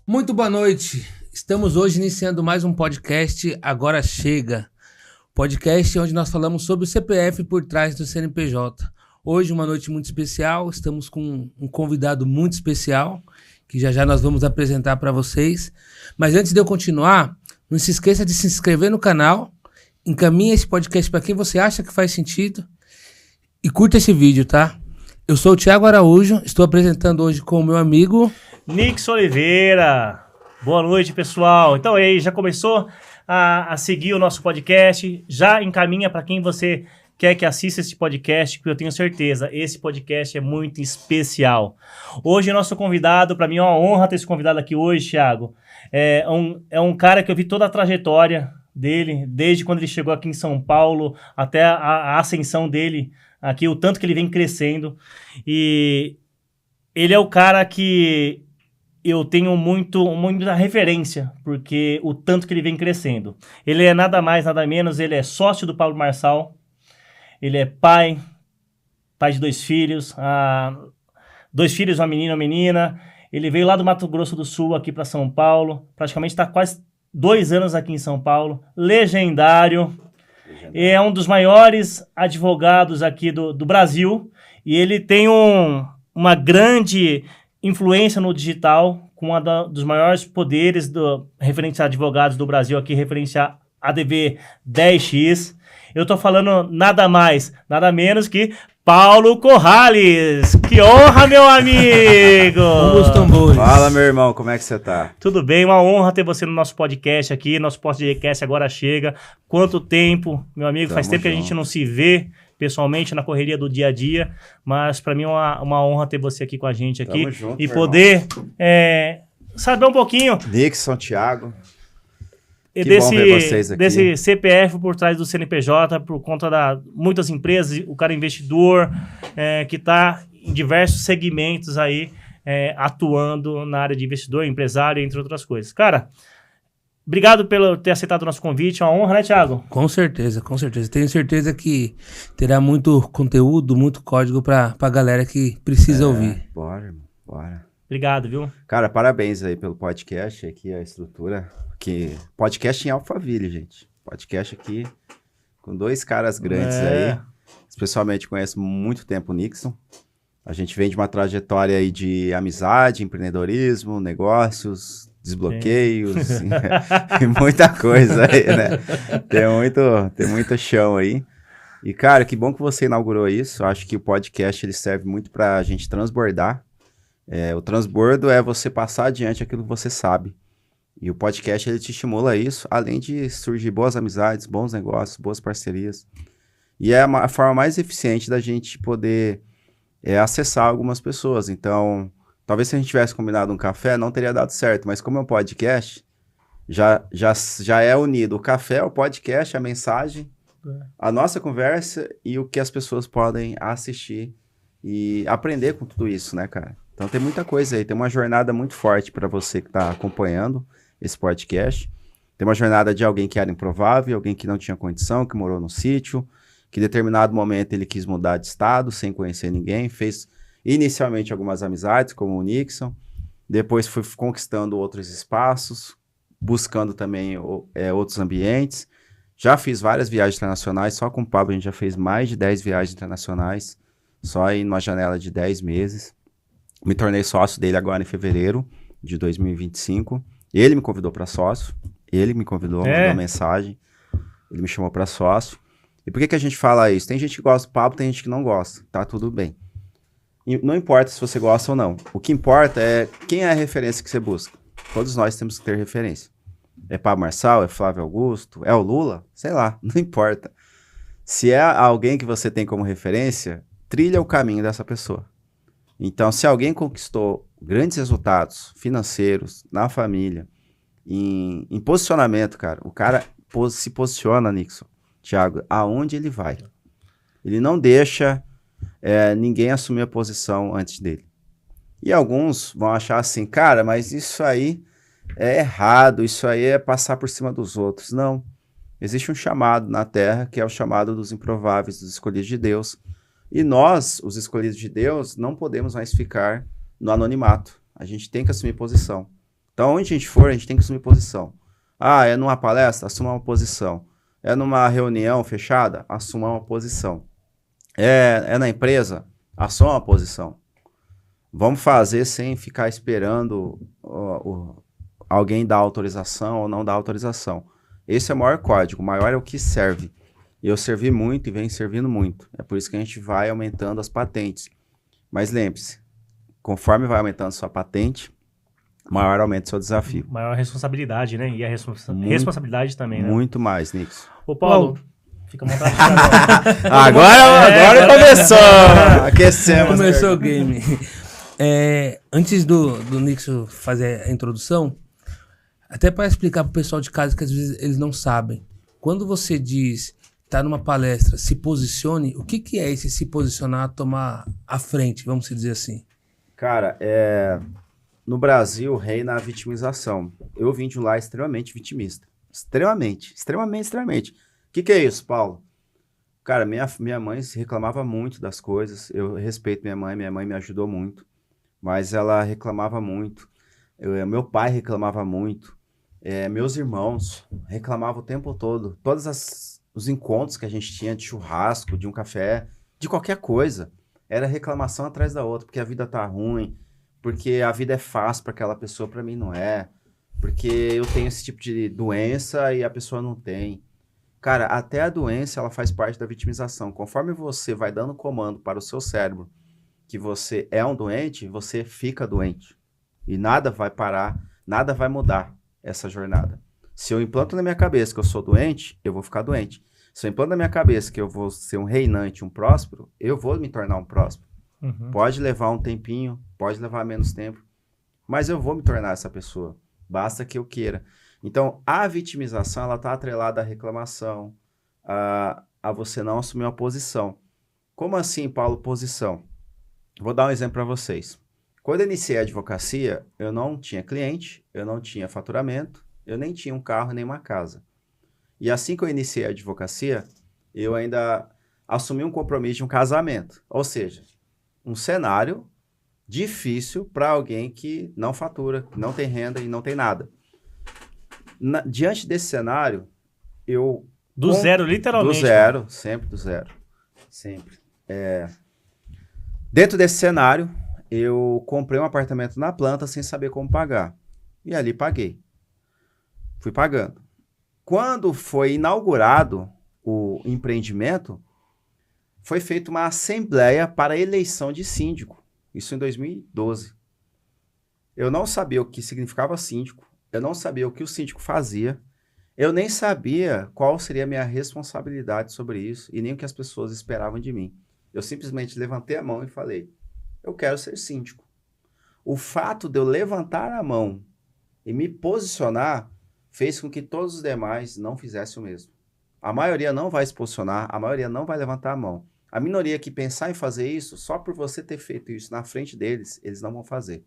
Muito boa noite. Estamos hoje iniciando mais um podcast Agora Chega. Podcast onde nós falamos sobre o CPF por trás do CNPJ. Hoje uma noite muito especial, estamos com um convidado muito especial, que já nós vamos apresentar para vocês. Mas antes de eu continuar, não se esqueça de se inscrever no canal, encaminhe esse podcast para quem você acha que faz sentido e curta esse vídeo, tá? Eu sou o Thiago Araújo, estou apresentando hoje com o meu amigo... Nix Oliveira. Boa noite, pessoal. Então aí, já começou a seguir o nosso podcast? Já encaminha para quem você quer que assista esse podcast, porque eu tenho certeza, esse podcast é muito especial. Hoje, nosso convidado, para mim é uma honra ter esse convidado aqui hoje, Thiago. É um cara que eu vi toda a trajetória dele, desde quando ele chegou aqui em São Paulo, até a ascensão dele aqui, o tanto que ele vem crescendo. E ele é o cara que eu tenho muita referência, porque o tanto que ele vem crescendo. Ele é nada mais, nada menos, ele é sócio do Pablo Marçal, ele é pai de 2 filhos, 2 filhos, uma menina e uma menina. Ele veio lá do Mato Grosso do Sul aqui para São Paulo, praticamente está quase 2 anos aqui em São Paulo, legendário. É um dos maiores advogados aqui do Brasil, e ele tem uma grande influência no digital, com um dos maiores poderes referente a advogados do Brasil aqui, referente a ADV 10X. Eu tô falando nada mais, nada menos que Paulo Corrales. Que honra, meu amigo! Os tambores. Fala, meu irmão, como é que você tá? Tudo bem, uma honra ter você no nosso podcast aqui, nosso podcast Agora Chega. Quanto tempo, meu amigo, faz tempo que a gente não se vê pessoalmente na correria do dia a dia, mas para mim é uma honra ter você aqui com a gente aqui. Tamo junto, e poder saber um pouquinho Nixon, Thiago, que bom ver vocês aqui. Desse CPF por trás do CNPJ, por conta da muitas empresas, o cara investidor que está em diversos segmentos aí, atuando na área de investidor, empresário, entre outras coisas. Cara, obrigado por ter aceitado o nosse convite, é uma honra, né, Thiago? Com certeza, com certeza. Tenho certeza que terá muito conteúdo, muito código pra galera que precisa ouvir. Bora, irmão, bora. Obrigado, viu? Cara, parabéns aí pelo podcast, aqui a estrutura, podcast em Alphaville, gente. Podcast aqui com 2 caras grandes aí, especialmente conheço muito tempo o Nixon. A gente vem de uma trajetória aí de amizade, empreendedorismo, negócios, desbloqueios e muita coisa aí, né? Tem muito chão aí. E, cara, que bom que você inaugurou isso. Eu acho que o podcast ele serve muito pra gente transbordar. O transbordo é você passar adiante aquilo que você sabe. E o podcast ele te estimula isso, além de surgir boas amizades, bons negócios, boas parcerias. E é a forma mais eficiente da gente poder acessar algumas pessoas. Então, talvez se a gente tivesse combinado um café, não teria dado certo. Mas como é um podcast, já é unido o café, o podcast, a mensagem, a nossa conversa e o que as pessoas podem assistir e aprender com tudo isso, né, cara? Então tem muita coisa aí, tem uma jornada muito forte para você que está acompanhando esse podcast. Tem uma jornada de alguém que era improvável, alguém que não tinha condição, que morou no sítio, que em determinado momento ele quis mudar de estado sem conhecer ninguém, fez inicialmente algumas amizades, como o Nixon, depois foi conquistando outros espaços, buscando também outros ambientes. Já fiz várias viagens internacionais, só com o Pablo a gente já fez mais de 10 viagens internacionais, só aí numa janela de 10 meses. Me tornei sócio dele agora em fevereiro de 2025. Ele me convidou para sócio, ele me convidou, mandou uma mensagem, ele me chamou para sócio. E por que a gente fala isso? Tem gente que gosta do Pablo, tem gente que não gosta, tá tudo bem. E não importa se você gosta ou não. O que importa é quem é a referência que você busca. Todos nós temos que ter referência. É Pablo Marçal, é Flávio Augusto, é o Lula? Sei lá, não importa. Se é alguém que você tem como referência, trilha o caminho dessa pessoa. Então, se alguém conquistou grandes resultados financeiros na família, em posicionamento, cara, o cara se posiciona, Nixon, Thiago, aonde ele vai. Ele não deixa ninguém assumir a posição antes dele. E alguns vão achar assim, cara, mas isso aí é errado, isso aí é passar por cima dos outros. Não. Existe um chamado na Terra, que é o chamado dos improváveis, dos escolhidos de Deus. E nós, os escolhidos de Deus, não podemos mais ficar no anonimato. A gente tem que assumir posição. Então, onde a gente for, a gente tem que assumir posição. Ah, é numa palestra? Assuma uma posição. É numa reunião fechada? Assuma uma posição. É na empresa? Assuma uma posição. Vamos fazer sem ficar esperando alguém dar autorização ou não dar autorização. Esse é o maior código, o maior é o que serve. Eu servi muito e venho servindo muito. É por isso que a gente vai aumentando as patentes. Mas lembre-se, conforme vai aumentando sua patente, maior aumenta o seu desafio. Maior responsabilidade, né? E a responsabilidade também, né? Muito mais, Nix. Ô, Paulo, fica à vontade. Agora começou! Aquecemos. Começou o game. Antes do Nixon fazer a introdução, até para explicar para o pessoal de casa que às vezes eles não sabem. Quando você diz, tá numa palestra, se posicione, o que é esse se posicionar, tomar a frente, vamos dizer assim? Cara, no Brasil reina a vitimização. Eu vim de um lar extremamente vitimista. Extremamente. O que é isso, Paulo? Cara, minha mãe reclamava muito das coisas. Eu respeito minha mãe me ajudou muito. Mas ela reclamava muito. Meu pai reclamava muito. Meus irmãos reclamavam o tempo todo. Todos os encontros que a gente tinha de churrasco, de um café, de qualquer coisa, era reclamação atrás da outra, porque a vida tá ruim, porque a vida é fácil para aquela pessoa, para mim não é, porque eu tenho esse tipo de doença e a pessoa não tem. Cara, até a doença, ela faz parte da vitimização. Conforme você vai dando comando para o seu cérebro que você é um doente, você fica doente. E nada vai parar, nada vai mudar essa jornada. Se eu implanto na minha cabeça que eu sou doente, eu vou ficar doente. Se eu implanto na minha cabeça que eu vou ser um reinante, um próspero, eu vou me tornar um próspero. Uhum. Pode levar um tempinho, pode levar menos tempo, mas eu vou me tornar essa pessoa. Basta que eu queira. Então, a vitimização, ela está atrelada à reclamação, a você não assumir uma posição. Como assim, Paulo, posição? Vou dar um exemplo para vocês. Quando eu iniciei a advocacia, eu não tinha cliente, eu não tinha faturamento, eu nem tinha um carro nem uma casa. E assim que eu iniciei a advocacia, eu ainda assumi um compromisso de um casamento. Ou seja, um cenário difícil para alguém que não fatura, que não tem renda e não tem nada. Diante desse cenário, eu... Do zero, literalmente. Do zero, sempre do zero. Sempre. Dentro desse cenário, eu comprei um apartamento na planta sem saber como pagar. E ali paguei. Fui pagando. Quando foi inaugurado o empreendimento, foi feita uma assembleia para a eleição de síndico. Isso em 2012. Eu não sabia o que significava síndico. Eu não sabia o que o síndico fazia. Eu nem sabia qual seria a minha responsabilidade sobre isso e nem o que as pessoas esperavam de mim. Eu simplesmente levantei a mão e falei, eu quero ser síndico. O fato de eu levantar a mão e me posicionar fez com que todos os demais não fizessem o mesmo. A maioria não vai se posicionar, a maioria não vai levantar a mão. A minoria que pensar em fazer isso, só por você ter feito isso na frente deles, eles não vão fazer.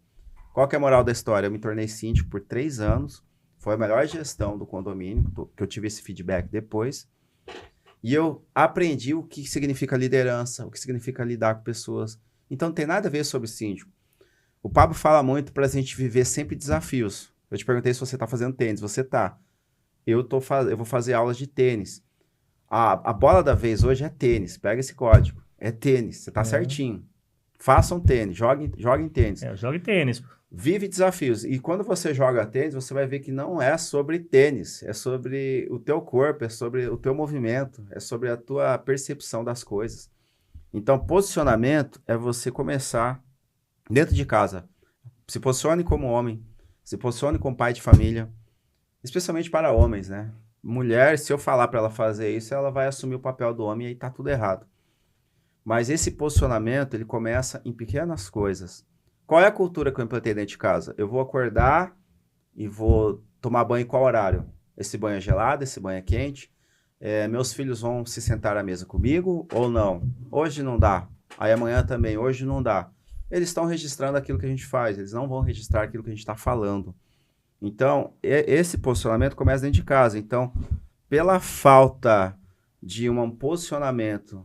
Qual que é a moral da história? Eu me tornei síndico por 3 anos, foi a melhor gestão do condomínio, que eu tive esse feedback depois, e eu aprendi o que significa liderança, o que significa lidar com pessoas. Então não tem nada a ver sobre síndico. O Pablo fala muito para a gente viver sempre desafios. Eu te perguntei se você está fazendo tênis, você está. Eu vou fazer aulas de tênis. A bola da vez hoje é tênis, pega esse código, é tênis, você está certinho. Façam tênis, joguem tênis. Jogue tênis. Vive desafios. E quando você joga tênis, você vai ver que não é sobre tênis, é sobre o teu corpo, é sobre o teu movimento, é sobre a tua percepção das coisas. Então, posicionamento é você começar dentro de casa. Se posicione como homem, se posicione como pai de família, especialmente para homens, né? Mulher, se eu falar para ela fazer isso, ela vai assumir o papel do homem e aí tá tudo errado. Mas esse posicionamento, ele começa em pequenas coisas. Qual é a cultura que eu implantei dentro de casa? Eu vou acordar e vou tomar banho em qual horário? Esse banho é gelado, esse banho é quente? Meus filhos vão se sentar à mesa comigo ou não? Hoje não dá. Aí amanhã também, hoje não dá. Eles estão registrando aquilo que a gente faz, eles não vão registrar aquilo que a gente está falando. Então, esse posicionamento começa dentro de casa. Então, pela falta de um posicionamento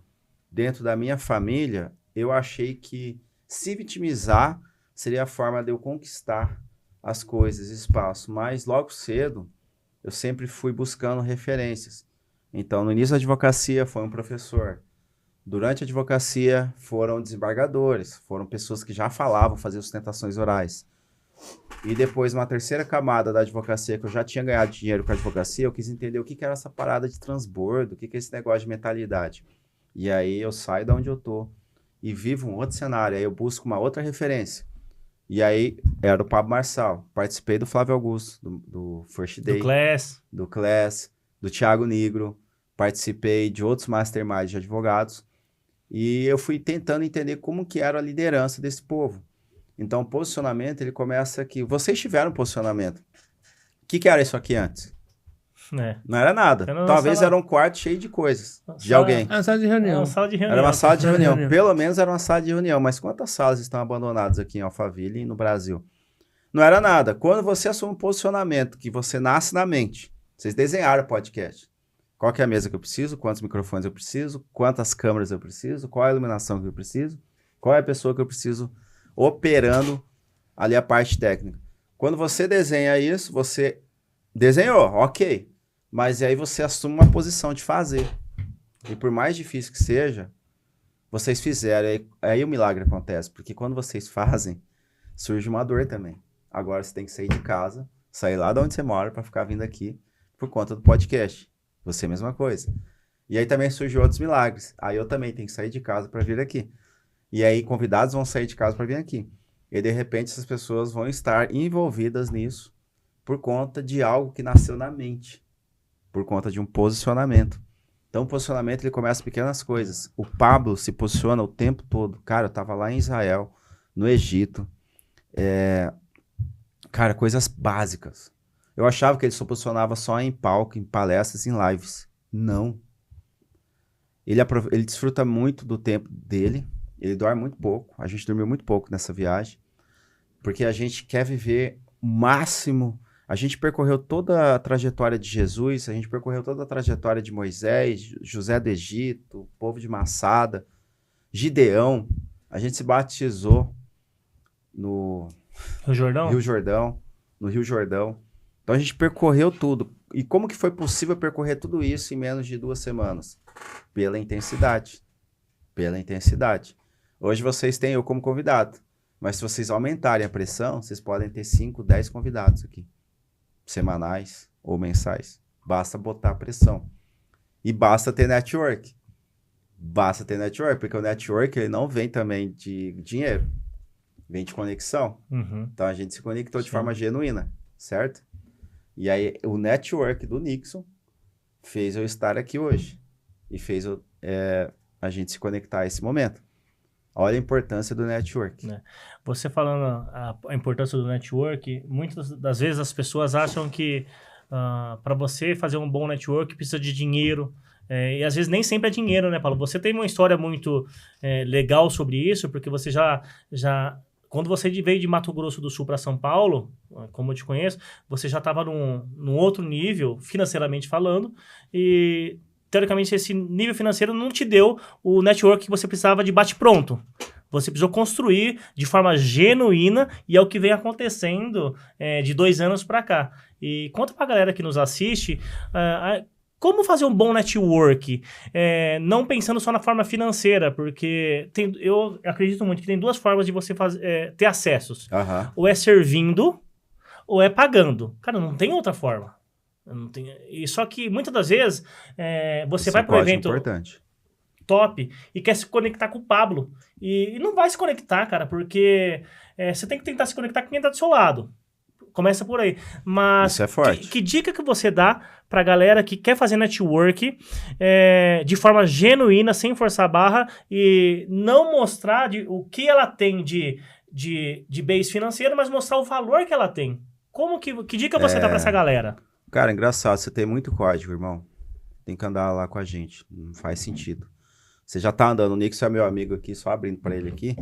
dentro da minha família, eu achei que se vitimizar seria a forma de eu conquistar as coisas, espaço, mas logo cedo eu sempre fui buscando referências. Então, no início da advocacia foi um professor. Durante a advocacia foram desembargadores, foram pessoas que já falavam, faziam sustentações orais. E depois, uma terceira camada da advocacia, que eu já tinha ganhado dinheiro com a advocacia, eu quis entender o que era essa parada de transbordo, o que é esse negócio de mentalidade. E aí eu saio de onde eu tô e vivo um outro cenário, aí eu busco uma outra referência. E aí era o Pablo Marçal, participei do Flávio Augusto, do First Day, do Class, do Thiago Nigro, participei de outros masterminds de advogados, e eu fui tentando entender como que era a liderança desse povo. Então, o posicionamento, ele começa aqui. Vocês tiveram posicionamento. O que era isso aqui antes? Não era nada. Talvez era um quarto cheio de coisas, de alguém. Era uma sala de reunião. Era uma sala de reunião. Pelo menos era uma sala de reunião. Mas quantas salas estão abandonadas aqui em Alphaville e no Brasil? Não era nada. Quando você assume um posicionamento, que você nasce na mente, vocês desenharam o podcast. Qual que é a mesa que eu preciso? Quantos microfones eu preciso? Quantas câmeras eu preciso? Qual é a iluminação que eu preciso? Qual é a pessoa que eu preciso operando ali a parte técnica? Quando você desenha isso, você desenhou, ok. Mas aí você assume uma posição de fazer. E por mais difícil que seja, vocês fizeram. Aí o milagre acontece. Porque quando vocês fazem, surge uma dor também. Agora você tem que sair de casa, sair lá de onde você mora para ficar vindo aqui por conta do podcast. Você, mesma coisa. E aí também surgiu outros milagres. Aí eu também tenho que sair de casa para vir aqui. E aí convidados vão sair de casa para vir aqui. E de repente essas pessoas vão estar envolvidas nisso por conta de algo que nasceu na mente. Por conta de um posicionamento. Então o posicionamento ele começa pequenas coisas. O Pablo se posiciona o tempo todo. Cara, eu tava lá em Israel, no Egito. Cara, coisas básicas. Eu achava que ele se posicionava só em palco, em palestras, em lives. Não. Ele desfruta muito do tempo dele. Ele dorme muito pouco. A gente dormiu muito pouco nessa viagem. Porque a gente quer viver o máximo. A gente percorreu toda a trajetória de Jesus. A gente percorreu toda a trajetória de Moisés, José do Egito, povo de Massada, Gideão. A gente se batizou no Rio Jordão. No Rio Jordão. Então a gente percorreu tudo. E como que foi possível percorrer tudo isso em menos de 2 semanas? Pela intensidade. Pela intensidade. Hoje vocês têm eu como convidado. Mas se vocês aumentarem a pressão, vocês podem ter 5, 10 convidados aqui. Semanais ou mensais. Basta botar pressão. E basta ter network. Basta ter network, porque o network ele não vem também de dinheiro. Vem de conexão. Uhum. Então a gente se conectou de forma genuína, certo? E aí o network do Nixon fez eu estar aqui hoje. E fez a gente se conectar a esse momento. Olha a importância do network. Você falando a importância do network, muitas das vezes as pessoas acham que para você fazer um bom network precisa de dinheiro. E às vezes nem sempre é dinheiro, né, Paulo? Você tem uma história muito legal sobre isso, porque você já quando você veio de Mato Grosso do Sul para São Paulo, como eu te conheço, você já estava num outro nível, financeiramente falando, e teoricamente esse nível financeiro não te deu o network que você precisava de bate-pronto. Você precisou construir de forma genuína e é o que vem acontecendo de 2 anos para cá. E conta para a galera que nos assiste como fazer um bom network, não pensando só na forma financeira, porque eu acredito muito que tem 2 formas de você ter acessos. Uhum. Ou é servindo, ou é pagando. Cara, não tem outra forma. E só que muitas das vezes você vai para um evento top e quer se conectar com o Pablo. E não vai se conectar, cara, porque você tem que tentar se conectar com quem está do seu lado. Começa por aí. Mas isso é forte. Que dica que você dá pra galera que quer fazer network de forma genuína, sem forçar a barra e não mostrar o que ela tem de base financeiro, mas mostrar o valor que ela tem? Que dica você dá pra essa galera? Cara, engraçado. Você tem muito código, irmão. Tem que andar lá com a gente. Não faz sentido. Você já tá andando. O Nixon é meu amigo aqui, só abrindo pra ele aqui.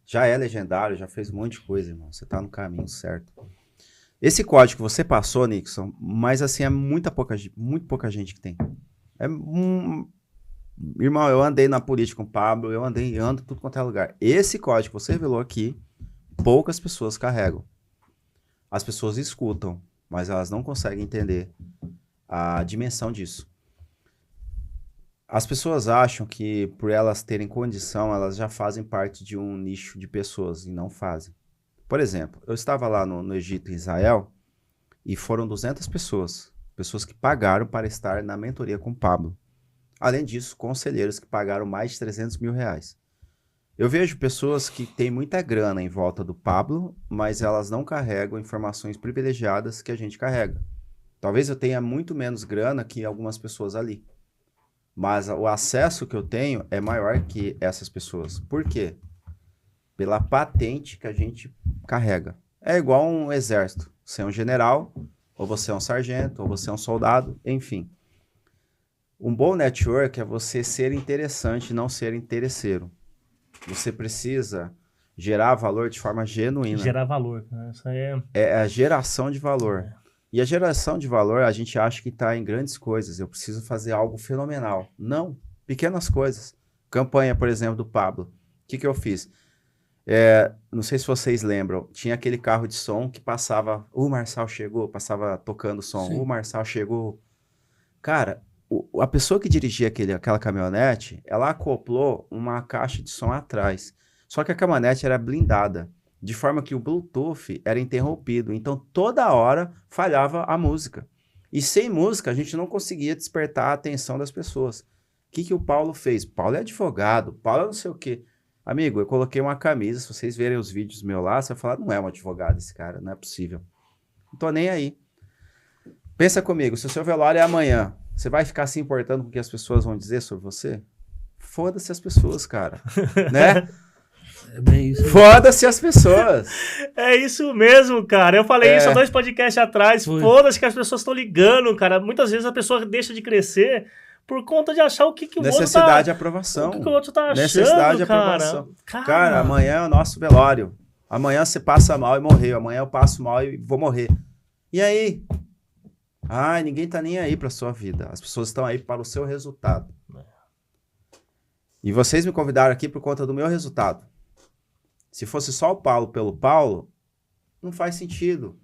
Já é legendário, já fez um monte de coisa, irmão. Você tá no caminho certo. Esse código que você passou, Nixon, mas assim, é muito pouca gente que tem. Irmão, eu andei na política com o Pablo, eu ando tudo quanto é lugar. Esse código que você revelou aqui, poucas pessoas carregam. As pessoas escutam, mas elas não conseguem entender a dimensão disso. As pessoas acham que por elas terem condição, elas já fazem parte de um nicho de pessoas e não fazem. Por exemplo, eu estava lá no Egito e Israel e foram 200 pessoas que pagaram para estar na mentoria com o Pablo. Além disso, conselheiros que pagaram mais de 300 mil reais. Eu vejo pessoas que têm muita grana em volta do Pablo, mas elas não carregam informações privilegiadas que a gente carrega. Talvez eu tenha muito menos grana que algumas pessoas ali. Mas o acesso que eu tenho é maior que essas pessoas. Por quê? Pela patente que a gente carrega. É igual um exército. Você é um general, ou você é um sargento, ou você é um soldado, enfim. Um bom network é você ser interessante e não ser interesseiro. Você precisa gerar valor de forma genuína. Gerar valor. Né? Isso aí é a geração de valor. E a geração de valor, a gente acha que está em grandes coisas. Eu preciso fazer algo fenomenal. Não, pequenas coisas. Campanha, por exemplo, do Pablo. O que eu fiz? Não sei se vocês lembram. Tinha aquele carro de som que passava... O Marçal chegou, passava tocando som. Sim. O Marçal chegou. Cara, a pessoa que dirigia aquela caminhonete, ela acoplou uma caixa de som atrás. Só que a caminhonete era blindada. De forma que o Bluetooth era interrompido. Então, toda hora falhava a música. E sem música, a gente não conseguia despertar a atenção das pessoas. O que o Paulo fez? Paulo é advogado, Paulo é não sei o quê. Amigo, eu coloquei uma camisa, se vocês verem os vídeos meus lá, você vai falar, não é um advogado esse cara, não é possível. Não tô nem aí. Pensa comigo, se o seu velório é amanhã, você vai ficar se importando com o que as pessoas vão dizer sobre você? Foda-se as pessoas, cara. Né? É bem isso. Foda-se as pessoas. É isso mesmo, cara. Eu falei isso há 2 podcasts atrás. Foda-se que as pessoas estão ligando, cara. Muitas vezes a pessoa deixa de crescer por conta de achar o que o outro tá... Necessidade de aprovação. O que o outro tá achando, necessidade de aprovação. Cara, amanhã é o nosso velório. Amanhã você passa mal e morreu. Amanhã eu passo mal e vou morrer. E aí? Ai, ninguém tá nem aí pra sua vida. As pessoas estão aí para o seu resultado. E vocês me convidaram aqui por conta do meu resultado. Se fosse só o Paulo pelo Paulo, não faz sentido.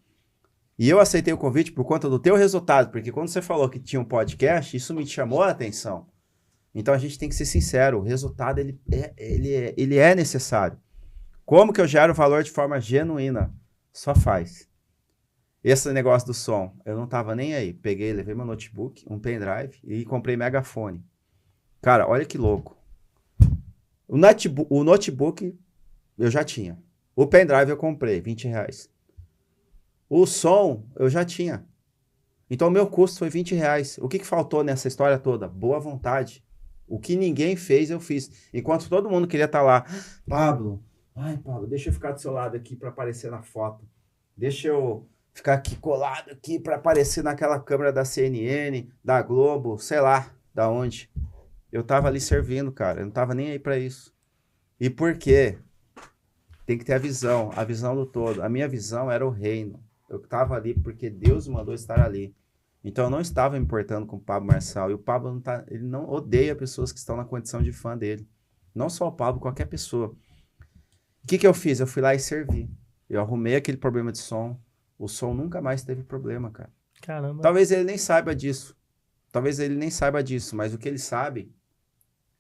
E eu aceitei o convite por conta do teu resultado, porque quando você falou que tinha um podcast, isso me chamou a atenção. Então a gente tem que ser sincero, o resultado ele é necessário. Como que eu gero valor de forma genuína? Só faz. Esse negócio do som, eu não tava nem aí. Peguei, levei meu notebook, um pendrive e comprei megafone. Cara, olha que louco. O notebook eu já tinha. O pendrive eu comprei, 20 reais. O som eu já tinha. Então o meu custo foi 20 reais. O que faltou nessa história toda? Boa vontade. O que ninguém fez, eu fiz. Enquanto todo mundo queria estar lá. Pablo, deixa eu ficar do seu lado aqui para aparecer na foto. Deixa eu ficar aqui colado aqui para aparecer naquela câmera da CNN, da Globo, sei lá, da onde. Eu tava ali servindo, cara. Eu não tava nem aí para isso. E por quê? Tem que ter a visão do todo. A minha visão era o reino. Eu estava ali porque Deus me mandou estar ali. Então eu não estava me importando com o Pablo Marçal. E o Pablo ele não odeia pessoas que estão na condição de fã dele. Não só o Pablo, qualquer pessoa. O que eu fiz? Eu fui lá e servi. Eu arrumei aquele problema de som. O som nunca mais teve problema, cara. Caramba. Talvez ele nem saiba disso. Mas o que ele sabe,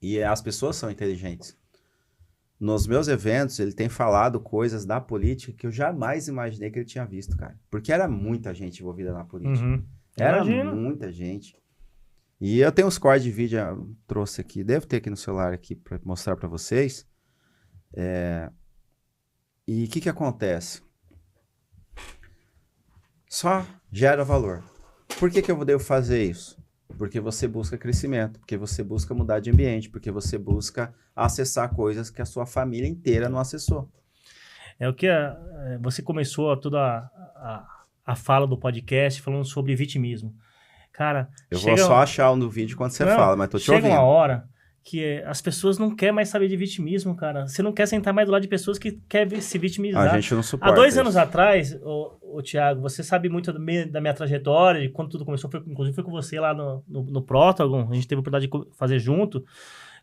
e as pessoas são inteligentes. Nos meus eventos, ele tem falado coisas da política que eu jamais imaginei que ele tinha visto, cara. Porque era muita gente envolvida na política. Uhum. Era muita gente. E eu tenho uns cortes de vídeo, eu trouxe aqui, devo ter aqui no celular aqui para mostrar para vocês. E o que acontece? Só gera valor. Por que eu devo fazer isso? Porque você busca crescimento, porque você busca mudar de ambiente, porque você busca acessar coisas que a sua família inteira não acessou. É o que você começou toda a fala do podcast falando sobre vitimismo. Cara, eu vou só achar no vídeo quando você fala, mas tô te ouvindo. Chega uma hora que as pessoas não querem mais saber de vitimismo, cara. Você não quer sentar mais do lado de pessoas que querem se vitimizar. A gente não suporta. Há 2 anos atrás, o Thiago, você sabe muito da minha trajetória, de quando tudo começou, inclusive foi com você lá no Prótagon, a gente teve a oportunidade de fazer junto.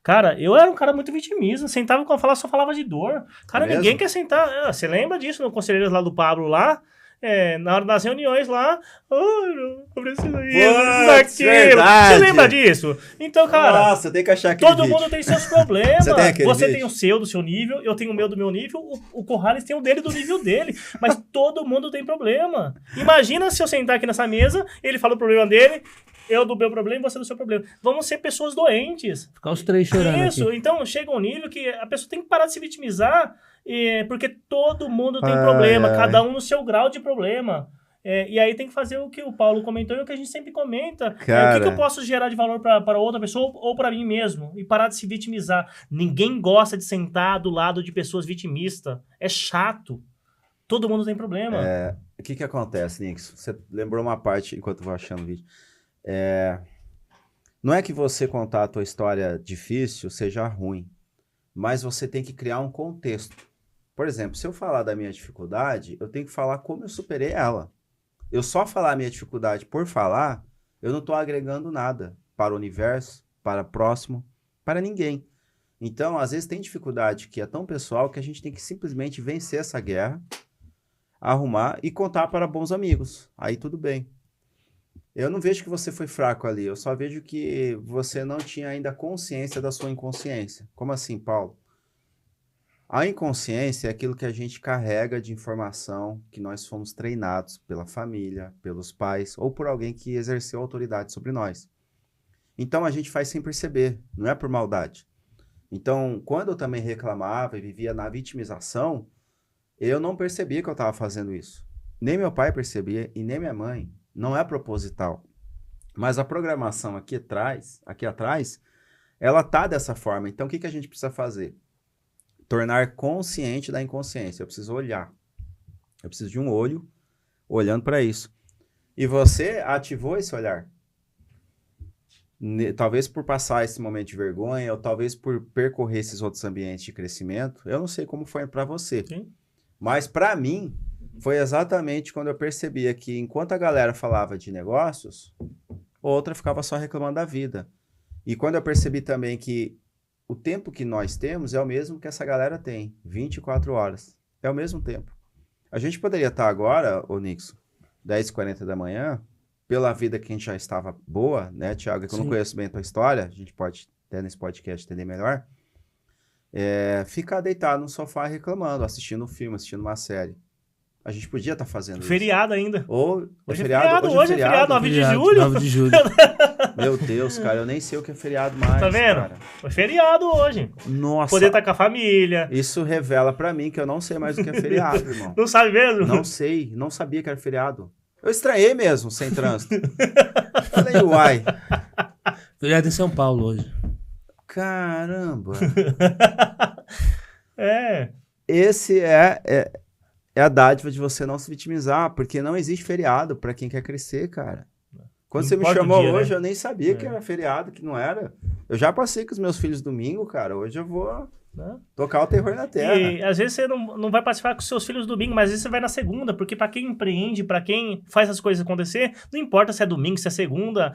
Cara, eu era um cara muito vitimista, só falava de dor. Cara, ninguém quer sentar. Você lembra disso no Conselheiros lá do Pablo lá? na hora das reuniões lá, eu preciso Putz, isso, verdade. Você lembra disso? Então, cara, Nossa, tem que achar aquele todo mundo tem seus problemas. Você tem aquele Você vídeo? tem o seu, do seu nível, eu tenho o meu do meu nível, o Corrales tem o dele do nível dele. Mas todo mundo tem problema. Imagina se eu sentar aqui nessa mesa, ele fala o problema dele, eu do meu problema e você do seu problema. Vamos ser pessoas doentes. Ficar os três chorando Isso, aqui. então chega um nível que a pessoa tem que parar de se vitimizar, porque todo mundo tem problema, cada um no seu grau de problema. E aí tem que fazer o que o Paulo comentou e o que a gente sempre comenta. O que eu posso gerar de valor para outra pessoa ou para mim mesmo? E parar de se vitimizar. Ninguém gosta de sentar do lado de pessoas vitimistas. É chato. Todo mundo tem problema. O que acontece, Nix? Você lembrou uma parte enquanto eu vou achando o vídeo. Não é que você contar a tua história difícil seja ruim, mas você tem que criar um contexto. Por exemplo, se eu falar da minha dificuldade, eu tenho que falar como eu superei ela. Eu só falar a minha dificuldade por falar, eu não estou agregando nada para o universo, para o próximo, para ninguém. Então, às vezes tem dificuldade que é tão pessoal que a gente tem que simplesmente vencer essa guerra, arrumar e contar para bons amigos. Aí tudo bem. Eu não vejo que você foi fraco ali, eu só vejo que você não tinha ainda consciência da sua inconsciência. Como assim, Paulo? A inconsciência é aquilo que a gente carrega de informação que nós fomos treinados pela família, pelos pais ou por alguém que exerceu autoridade sobre nós. Então a gente faz sem perceber, não é por maldade. Então, quando eu também reclamava e vivia na vitimização, eu não percebia que eu estava fazendo isso. Nem meu pai percebia e nem minha mãe. Não é proposital. Mas a programação aqui atrás, ela tá dessa forma. Então, o que a gente precisa fazer? Tornar consciente da inconsciência. Eu preciso olhar. Eu preciso de um olho olhando para isso. E você ativou esse olhar. Talvez por passar esse momento de vergonha, ou talvez por percorrer esses outros ambientes de crescimento. Eu não sei como foi para você. Sim. Mas para mim, foi exatamente quando eu percebia que enquanto a galera falava de negócios, outra ficava só reclamando da vida. E quando eu percebi também que o tempo que nós temos é o mesmo que essa galera tem, 24 horas. É o mesmo tempo. A gente poderia estar agora, ô Nixon, 10h40 da manhã, pela vida que a gente já estava boa, né, Thiago? Que eu não conheço bem a tua história, a gente pode até nesse podcast entender melhor. Ficar deitado no sofá reclamando, assistindo um filme, assistindo uma série. A gente podia estar fazendo feriado ainda. Hoje é feriado, 9 de julho. 9 de julho. Meu Deus, cara, eu nem sei o que é feriado mais. Tá vendo? Cara. Foi feriado hoje. Nossa. Poder estar com a família. Isso revela pra mim que eu não sei mais o que é feriado, irmão. Não sabe mesmo? Não sei, não sabia que era feriado. Eu estranhei mesmo, sem trânsito. Falei, uai. Feriado em São Paulo hoje. Caramba. Esse é a dádiva de você não se vitimizar, porque não existe feriado pra quem quer crescer, cara. Quando você me chamou hoje, eu nem sabia que era feriado, que não era. Eu já passei com os meus filhos domingo, cara. Hoje eu vou tocar o terror na terra. E às vezes você não vai participar com os seus filhos domingo, mas às vezes você vai na segunda, porque pra quem empreende, pra quem faz as coisas acontecer, não importa se é domingo, se é segunda,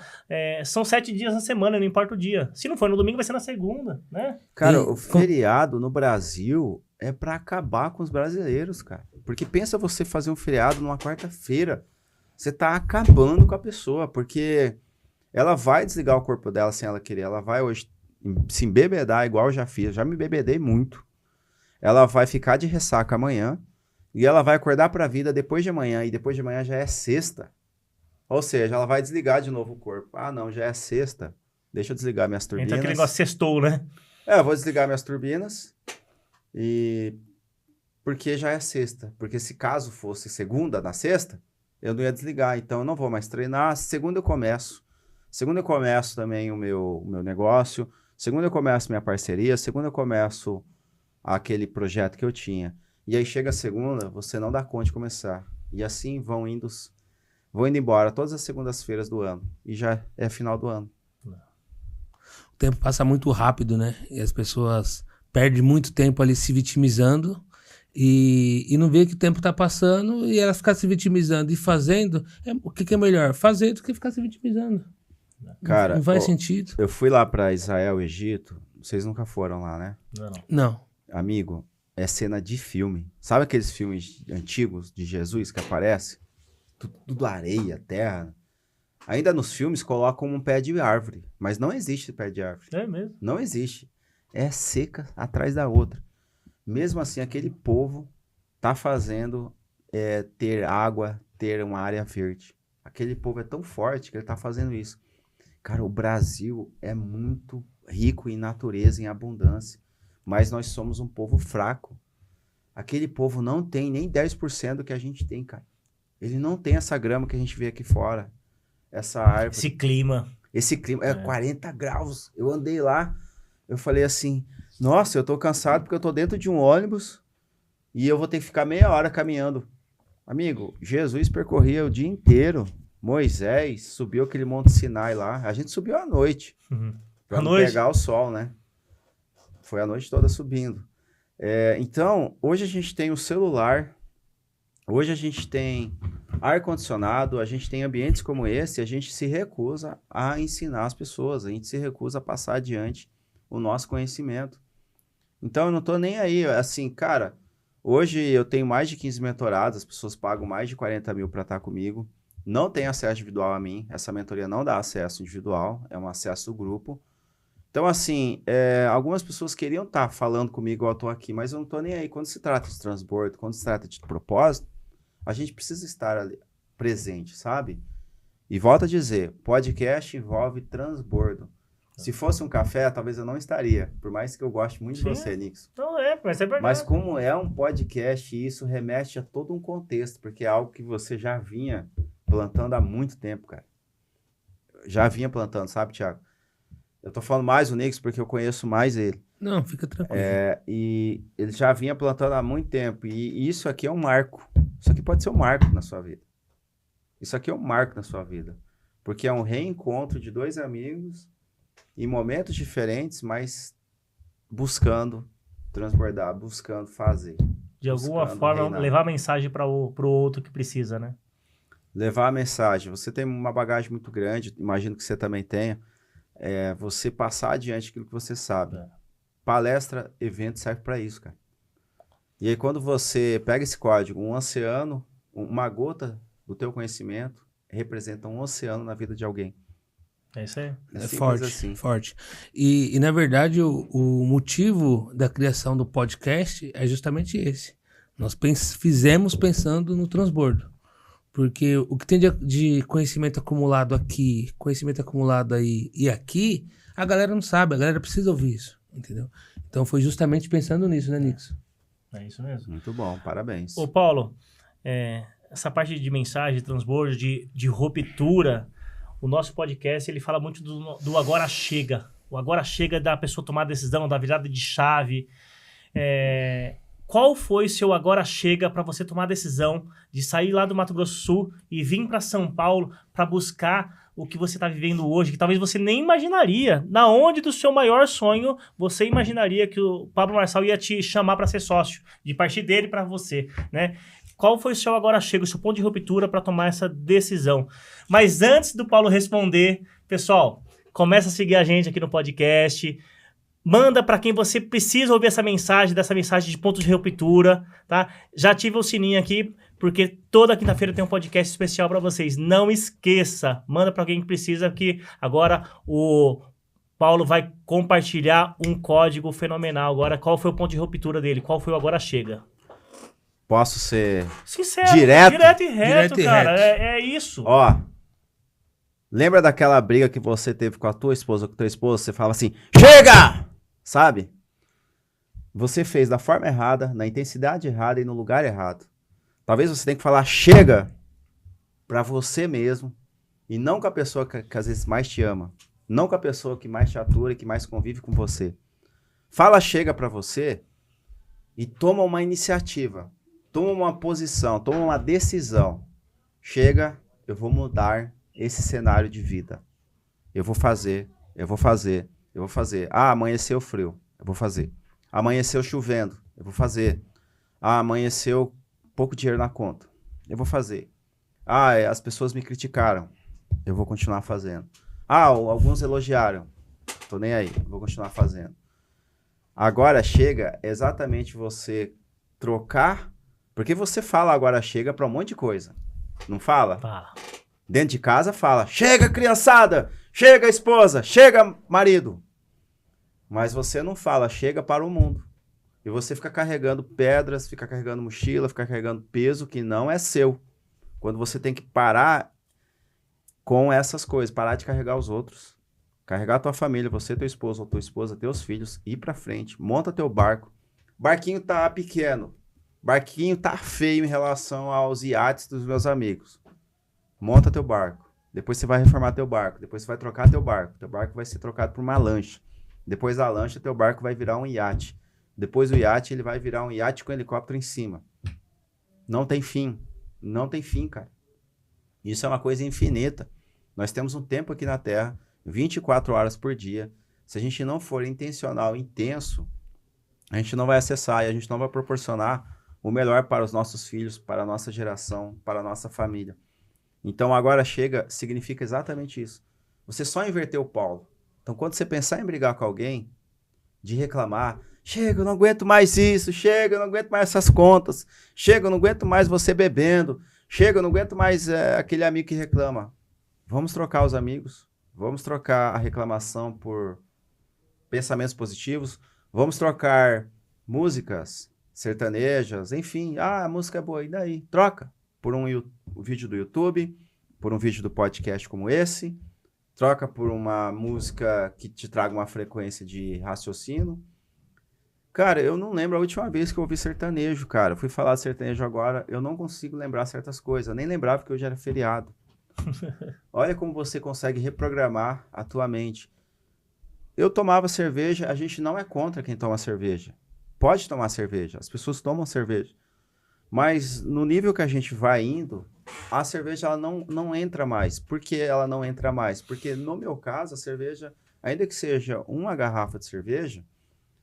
são 7 dias na semana, não importa o dia. Se não for no domingo, vai ser na segunda, né? Cara, o feriado no Brasil é pra acabar com os brasileiros, cara. Porque pensa você fazer um feriado numa quarta-feira. Você tá acabando com a pessoa, porque ela vai desligar o corpo dela sem ela querer. Ela vai hoje se embebedar, igual eu já fiz. Já me embebedei muito. Ela vai ficar de ressaca amanhã e ela vai acordar pra vida depois de amanhã. E depois de amanhã já é sexta. Ou seja, ela vai desligar de novo o corpo. Ah, não, já é sexta. Deixa eu desligar minhas turbinas. Então aquele negócio sextou, né? Eu vou desligar minhas turbinas e... Porque já é sexta. Porque se caso fosse segunda na sexta, eu não ia desligar. Então eu não vou mais treinar. Segunda eu começo. Segunda eu começo também o meu negócio. Segunda eu começo minha parceria. Segunda eu começo aquele projeto que eu tinha. E aí chega a segunda, você não dá conta de começar. E assim vão indo embora todas as segundas-feiras do ano. E já é final do ano. O tempo passa muito rápido, né? E as pessoas perdem muito tempo ali se vitimizando. E não vê que o tempo tá passando e elas ficam se vitimizando e fazendo. O que é melhor? Fazer do que ficar se vitimizando. Cara, não faz sentido. Eu fui lá pra Israel, Egito. Vocês nunca foram lá, né? Não. Amigo, é cena de filme. Sabe aqueles filmes antigos de Jesus que aparece? Tudo areia, terra. Ainda nos filmes colocam um pé de árvore, mas não existe pé de árvore. É mesmo? Não existe. É seca atrás da outra. Mesmo assim, aquele povo tá fazendo ter água, ter uma área verde. Aquele povo é tão forte que ele tá fazendo isso. Cara, o Brasil é muito rico em natureza, em abundância, mas nós somos um povo fraco. Aquele povo não tem nem 10% do que a gente tem, cara. Ele não tem essa grama que a gente vê aqui fora, essa árvore. Esse clima é 40 graus. Eu andei lá, eu falei assim, nossa, eu tô cansado porque eu tô dentro de um ônibus e eu vou ter que ficar meia hora caminhando. Amigo, Jesus percorria o dia inteiro. Moisés subiu aquele Monte Sinai lá. A gente subiu à noite. Pra não pegar o sol, né? Foi a noite toda subindo. Então, hoje a gente tem o celular. Hoje a gente tem ar-condicionado. A gente tem ambientes como esse. A gente se recusa a ensinar as pessoas. A gente se recusa a passar adiante o nosso conhecimento. Então, eu não tô nem aí. Assim, cara, hoje eu tenho mais de 15 mentorados. As pessoas pagam mais de 40 mil para estar comigo. Não tem acesso individual a mim, essa mentoria não dá acesso individual, é um acesso do grupo. Então, assim, algumas pessoas queriam estar falando comigo, eu estou aqui, mas eu não estou nem aí. Quando se trata de transbordo, quando se trata de propósito, a gente precisa estar ali, presente, sabe? E volto a dizer, podcast envolve transbordo. Se fosse um café, talvez eu não estaria, por mais que eu goste muito de você, Nixon. Não mas é verdade. Mas como é um podcast, isso remete a todo um contexto, porque é algo que você já vinha plantando há muito tempo, cara. Já vinha plantando, sabe, Thiago? Eu tô falando mais o Nix porque eu conheço mais ele. Não, fica tranquilo. E ele já vinha plantando há muito tempo. E isso aqui é um marco. Isso aqui pode ser um marco na sua vida. Isso aqui é um marco na sua vida. Porque é um reencontro de dois amigos em momentos diferentes, mas buscando transbordar, buscando fazer. De alguma forma, reinar. Levar a mensagem para o outro que precisa, né? Levar a mensagem. Você tem uma bagagem muito grande, imagino que você também tenha. Você passar adiante aquilo que você sabe. Palestra, evento serve para isso, cara. E aí quando você pega esse código, um oceano, uma gota do teu conhecimento representa um oceano na vida de alguém. É isso aí. É forte, assim. Forte. E na verdade, o motivo da criação do podcast é justamente esse. Nós fizemos pensando no transbordo. Porque o que tem de conhecimento acumulado aqui, conhecimento acumulado aí e aqui, a galera não sabe, a galera precisa ouvir isso, entendeu? Então foi justamente pensando nisso, né, Nixon? É isso mesmo. Muito bom, parabéns. Ô, Paulo, essa parte de mensagem, de transbordo, de ruptura, o nosso podcast, ele fala muito do agora chega. O agora chega da pessoa tomar a decisão, da virada de chave. Qual foi seu agora chega para você tomar a decisão de sair lá do Mato Grosso do Sul e vir para São Paulo para buscar o que você está vivendo hoje, que talvez você nem imaginaria. Na onde do seu maior sonho você imaginaria que o Pablo Marçal ia te chamar para ser sócio, de partir dele para você, né? Qual foi o seu agora chega, o seu ponto de ruptura para tomar essa decisão? Mas antes do Paulo responder, pessoal, começa a seguir a gente aqui no podcast. Manda para quem você precisa ouvir dessa mensagem de pontos de ruptura, tá? Já ativa o sininho aqui, porque toda quinta-feira tem um podcast especial para vocês. Não esqueça, manda para alguém que precisa, que agora o Paulo vai compartilhar um código fenomenal. Agora, qual foi o ponto de ruptura dele? Qual foi o agora chega? Posso ser sincero, direto e reto, cara. É isso. Ó, lembra daquela briga que você teve com a tua esposa, com o teu esposo? Você falava assim, chega! Sabe? Você fez da forma errada, na intensidade errada e no lugar errado. Talvez você tenha que falar chega pra você mesmo e não com a pessoa que às vezes mais te ama. Não com a pessoa que mais te atura e que mais convive com você. Fala chega pra você e toma uma iniciativa. Toma uma posição, toma uma decisão. Chega, eu vou mudar esse cenário de vida. Eu vou fazer. Ah, amanheceu frio, eu vou fazer. Amanheceu chovendo, eu vou fazer. Ah, amanheceu pouco dinheiro na conta, eu vou fazer. Ah, as pessoas me criticaram, eu vou continuar fazendo. Ah, alguns elogiaram, tô nem aí, eu vou continuar fazendo. Agora chega exatamente você trocar, porque você fala agora chega para um monte de coisa. Não fala? Fala. Dentro de casa fala, chega criançada, chega esposa, chega marido. Mas você não fala, chega para o mundo. E você fica carregando pedras, fica carregando mochila, fica carregando peso que não é seu. Quando você tem que parar com essas coisas, parar de carregar os outros. Carregar a tua família, você, teu esposo, ou tua esposa, teus filhos, ir pra frente, monta teu barco. Barquinho tá pequeno, barquinho tá feio em relação aos iates dos meus amigos. Monta teu barco. Depois você vai reformar teu barco. Depois você vai trocar teu barco. Teu barco vai ser trocado por uma lancha. Depois da lancha, teu barco vai virar um iate. Depois do iate, ele vai virar um iate com helicóptero em cima. Não tem fim. Não tem fim, cara. Isso é uma coisa infinita. Nós temos um tempo aqui na Terra, 24 horas por dia. Se a gente não for intencional, intenso, a gente não vai acessar e a gente não vai proporcionar o melhor para os nossos filhos, para a nossa geração, para a nossa família. Então, agora chega, significa exatamente isso. Você só inverteu o polo. Então, quando você pensar em brigar com alguém, de reclamar, chega, eu não aguento mais isso, chega, eu não aguento mais essas contas, chega, eu não aguento mais você bebendo, chega, eu não aguento mais aquele amigo que reclama. Vamos trocar os amigos, vamos trocar a reclamação por pensamentos positivos, vamos trocar músicas sertanejas, enfim, a música é boa, e daí? Troca por um vídeo do YouTube, por um vídeo do podcast como esse, troca por uma música que te traga uma frequência de raciocínio. Cara, eu não lembro a última vez que eu ouvi sertanejo, cara. Fui falar de sertanejo agora, eu não consigo lembrar certas coisas. Eu nem lembrava que hoje era feriado. Olha como você consegue reprogramar a tua mente. Eu tomava cerveja, a gente não é contra quem toma cerveja. Pode tomar cerveja, as pessoas tomam cerveja. Mas no nível que a gente vai indo, a cerveja ela não entra mais. Por que ela não entra mais? Porque no meu caso, a cerveja, ainda que seja uma garrafa de cerveja,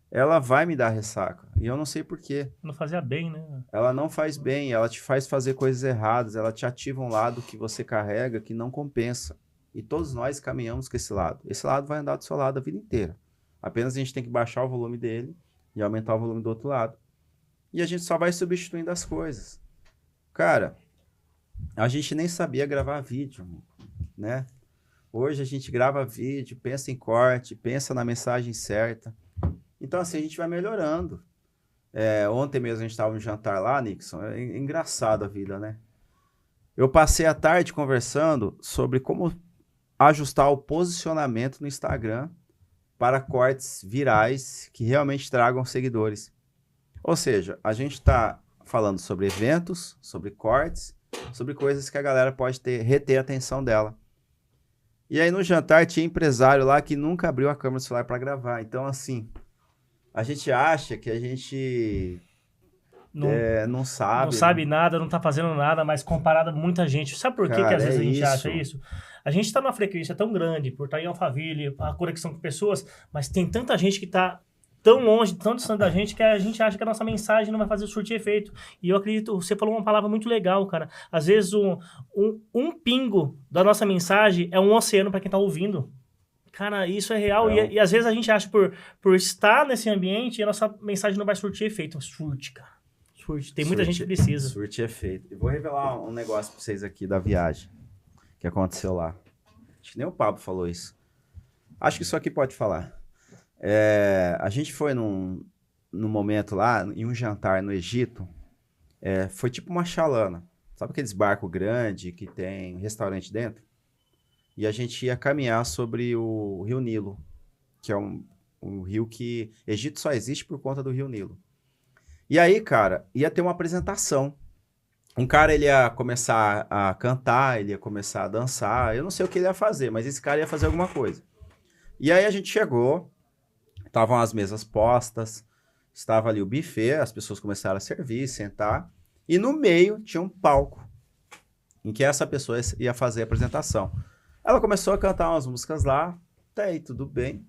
ela vai me dar ressaca. E eu não sei por quê. Não fazia bem, né? Ela não faz bem, ela te faz fazer coisas erradas, ela te ativa um lado que você carrega que não compensa. E todos nós caminhamos com esse lado. Esse lado vai andar do seu lado a vida inteira. Apenas a gente tem que baixar o volume dele e aumentar o volume do outro lado. E a gente só vai substituindo as coisas. Cara, a gente nem sabia gravar vídeo, né? Hoje a gente grava vídeo, pensa em corte, pensa na mensagem certa. Então, assim, a gente vai melhorando. Ontem mesmo a gente estava no jantar lá, Nixon. É engraçado a vida, né? Eu passei a tarde conversando sobre como ajustar o posicionamento no Instagram para cortes virais que realmente tragam seguidores. Ou seja, a gente está falando sobre eventos, sobre cortes, sobre coisas que a galera pode reter a atenção dela. E aí no jantar tinha empresário lá que nunca abriu a câmera do celular para gravar. Então, assim, a gente acha que a gente não sabe. Não sabe nada, não tá fazendo nada, mas comparado a muita gente. Sabe por que, Cara, que às vezes a gente isso. acha isso? A gente tá numa frequência tão grande, por estar em Alphaville, a conexão com pessoas, mas tem tanta gente que tá tão longe, tão distante da gente, que a gente acha que a nossa mensagem não vai fazer surtir efeito. E eu acredito, você falou uma palavra muito legal, cara. Às vezes um pingo da nossa mensagem é um oceano para quem tá ouvindo. Cara, isso é real. E às vezes a gente acha por estar nesse ambiente, a nossa mensagem não vai surtir efeito. Surte, cara. Surte. Tem muita gente que precisa. Surte efeito. Eu vou revelar um negócio pra vocês aqui da viagem que aconteceu lá. Acho que nem o Pablo falou isso. Acho que isso aqui pode falar. A gente foi num momento lá, em um jantar no Egito, foi tipo uma chalana. Sabe aqueles barcos grandes que tem restaurante dentro? E a gente ia caminhar sobre o Rio Nilo, que é um rio que... Egito só existe por conta do Rio Nilo. E aí, cara, ia ter uma apresentação. Um cara, ele ia começar a cantar, ele ia começar a dançar. Eu não sei o que ele ia fazer, mas esse cara ia fazer alguma coisa. E aí a gente chegou, estavam as mesas postas, estava ali o buffet, as pessoas começaram a servir, sentar. E no meio tinha um palco, em que essa pessoa ia fazer a apresentação. Ela começou a cantar umas músicas lá, até aí tudo bem.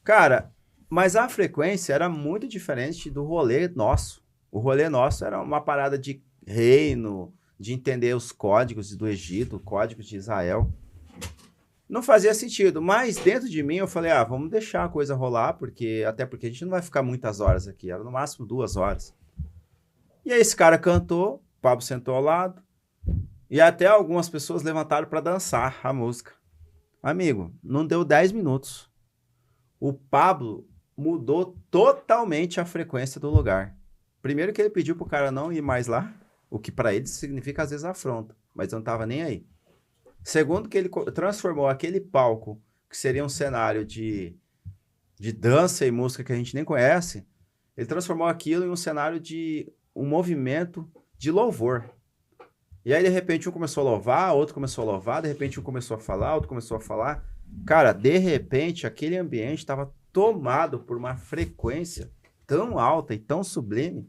Cara, mas a frequência era muito diferente do rolê nosso. O rolê nosso era uma parada de reino, de entender os códigos do Egito, códigos de Israel. Não fazia sentido, mas dentro de mim eu falei, vamos deixar a coisa rolar, até porque a gente não vai ficar muitas horas aqui, era no máximo 2 horas. E aí esse cara cantou, o Pablo sentou ao lado, e até algumas pessoas levantaram para dançar a música. Amigo, não deu 10 minutos. O Pablo mudou totalmente a frequência do lugar. Primeiro que ele pediu pro cara não ir mais lá, o que para ele significa às vezes afronta, mas eu não tava nem aí. Segundo que ele transformou aquele palco, que seria um cenário de dança e música que a gente nem conhece, ele transformou aquilo em um cenário de um movimento de louvor. E aí, de repente, um começou a louvar, outro começou a louvar, de repente um começou a falar, outro começou a falar. Cara, de repente, aquele ambiente estava tomado por uma frequência tão alta e tão sublime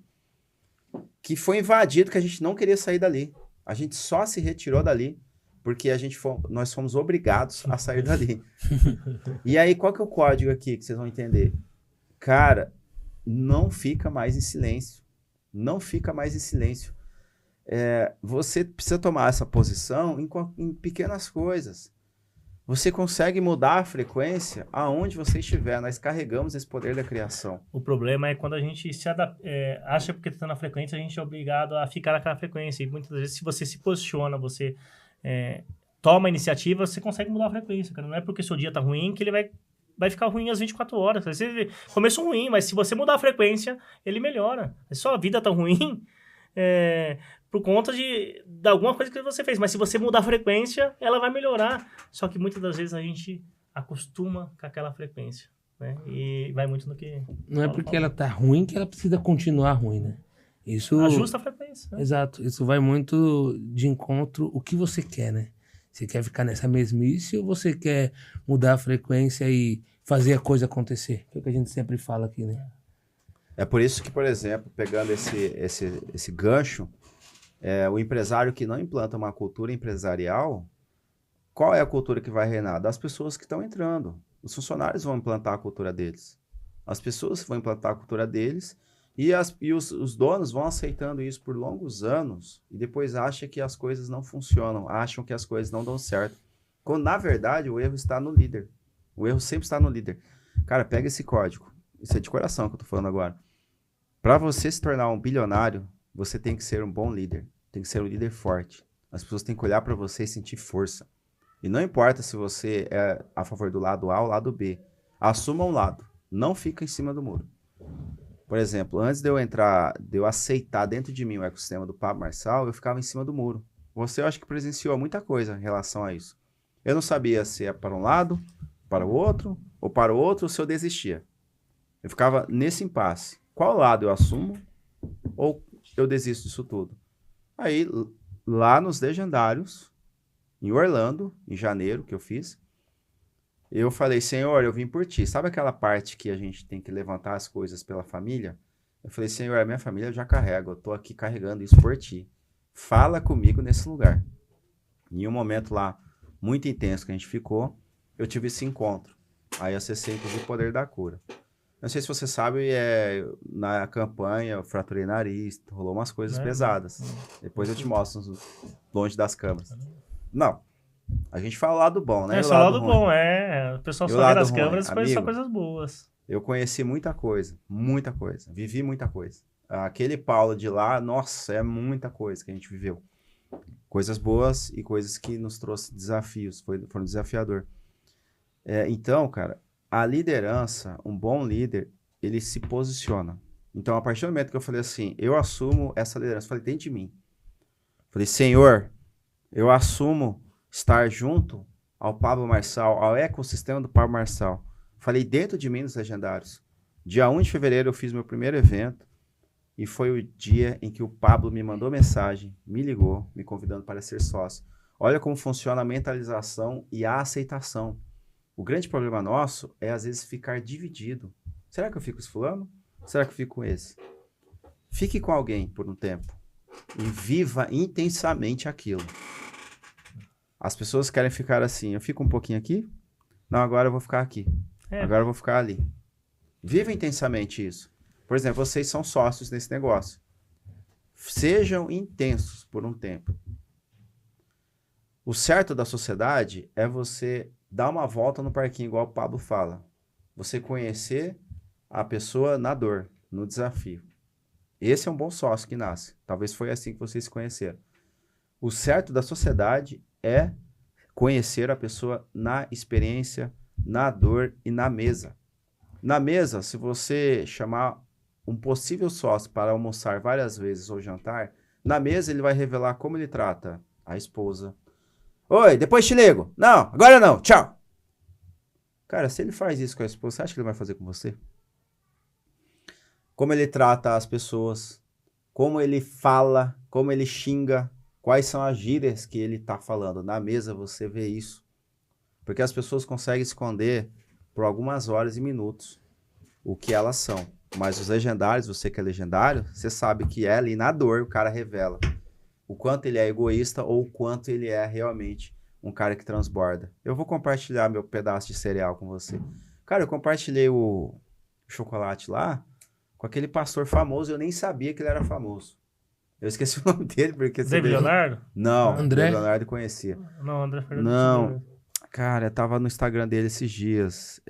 que foi invadido que a gente não queria sair dali. A gente só se retirou dali porque nós fomos obrigados a sair dali. E aí, qual que é o código aqui que vocês vão entender? Cara, não fica mais em silêncio. Não fica mais em silêncio. Você precisa tomar essa posição em pequenas coisas. Você consegue mudar a frequência aonde você estiver. Nós carregamos esse poder da criação. O problema é quando a gente acha porque está na frequência, a gente é obrigado a ficar naquela frequência. E muitas vezes, se você se posiciona, você toma a iniciativa, você consegue mudar a frequência, cara. Não é porque seu dia tá ruim que ele vai ficar ruim às 24 horas. Você começou ruim, mas se você mudar a frequência, ele melhora. Se sua vida tá ruim, por conta de alguma coisa que você fez. Mas se você mudar a frequência, ela vai melhorar. Só que muitas das vezes a gente acostuma com aquela frequência, né? E vai muito no que... Não é porque ela tá ruim que ela precisa continuar ruim, né? Isso... Ajusta a frequência. Né? Exato. Isso vai muito de encontro o que você quer, né? Você quer ficar nessa mesmice ou você quer mudar a frequência e fazer a coisa acontecer? Que é o que a gente sempre fala aqui, né? É por isso que, por exemplo, pegando esse gancho, o empresário que não implanta uma cultura empresarial, qual é a cultura que vai reinar? Das pessoas que estão entrando. Os funcionários vão implantar a cultura deles. As pessoas vão implantar a cultura deles e os donos vão aceitando isso por longos anos e depois acham que as coisas não funcionam, acham que as coisas não dão certo. Quando, na verdade, o erro está no líder. O erro sempre está no líder. Cara, pega esse código. Isso é de coração que eu tô falando agora. Para você se tornar um bilionário, você tem que ser um bom líder. Tem que ser um líder forte. As pessoas têm que olhar para você e sentir força. E não importa se você é a favor do lado A ou lado B. Assuma um lado. Não fica em cima do muro. Por exemplo, antes de eu aceitar dentro de mim o ecossistema do Pablo Marçal, eu ficava em cima do muro. Você, eu acho que presenciou muita coisa em relação a isso. Eu não sabia se é para um lado, para o outro, ou para o outro, ou se eu desistia. Eu ficava nesse impasse. Qual lado eu assumo ou eu desisto disso tudo? Aí, lá nos Legendários, em Orlando, em janeiro, que eu fiz, eu falei, Senhor, eu vim por ti. Sabe aquela parte que a gente tem que levantar as coisas pela família? Eu falei, Senhor, a minha família eu já carrego, eu tô aqui carregando isso por ti. Fala comigo nesse lugar. Em um momento lá, muito intenso que a gente ficou, eu tive esse encontro. Aí acessei, inclusive, o poder da cura. Não sei se você sabe, na campanha eu fraturei nariz, rolou umas coisas pesadas. Depois eu te mostro longe das câmeras. Não. A gente fala o lado bom, né? Só o lado bom, O pessoal só vê nas câmeras e conhece só coisas boas. Eu conheci muita coisa. Vivi muita coisa. Aquele Paulo de lá, nossa, é muita coisa que a gente viveu. Coisas boas e coisas que nos trouxe desafios, foram desafiador. Então, cara, a liderança, um bom líder, ele se posiciona. Então, a partir do momento que eu falei assim, eu assumo essa liderança, falei dentro de mim. Falei, Senhor, eu assumo estar junto ao Pablo Marçal, ao ecossistema do Pablo Marçal. Falei dentro de mim nos Legendários. Dia 1 de fevereiro eu fiz meu primeiro evento e foi o dia em que o Pablo me mandou mensagem, me ligou, me convidando para ser sócio. Olha como funciona a mentalização e a aceitação. O grande problema nosso é, às vezes, ficar dividido. Será que eu fico com esse fulano? Será que eu fico com esse? Fique com alguém por um tempo e viva intensamente aquilo. As pessoas querem ficar assim, eu fico um pouquinho aqui, não, agora eu vou ficar aqui, agora eu vou ficar ali. Viva intensamente isso. Por exemplo, vocês são sócios nesse negócio. Sejam intensos por um tempo. O certo da sociedade é você dar uma volta no parquinho, igual o Pablo fala. Você conhecer a pessoa na dor, no desafio. Esse é um bom sócio que nasce. Talvez foi assim que vocês se conheceram. O certo da sociedade é conhecer a pessoa na experiência, na dor e na mesa. Na mesa, se você chamar um possível sócio para almoçar várias vezes ou jantar, na mesa ele vai revelar como ele trata a esposa. Oi, depois te ligo. Não, agora não, tchau. Cara, se ele faz isso com a esposa, você acha que ele vai fazer com você? Como ele trata as pessoas, como ele fala, como ele xinga, quais são as gírias que ele está falando. Na mesa você vê isso. Porque as pessoas conseguem esconder por algumas horas e minutos o que elas são. Mas os legendários, você que é legendário, você sabe que é ali na dor o cara revela o quanto ele é egoísta ou o quanto ele é realmente um cara que transborda. Eu vou compartilhar meu pedaço de cereal com você. Cara, eu compartilhei o chocolate lá com aquele pastor famoso, eu nem sabia que ele era famoso. Eu esqueci o nome dele, porque... David Leonardo? Não, André? David Leonardo conhecia. Não, André Fernandes. Não, cara, eu tava no Instagram dele esses dias.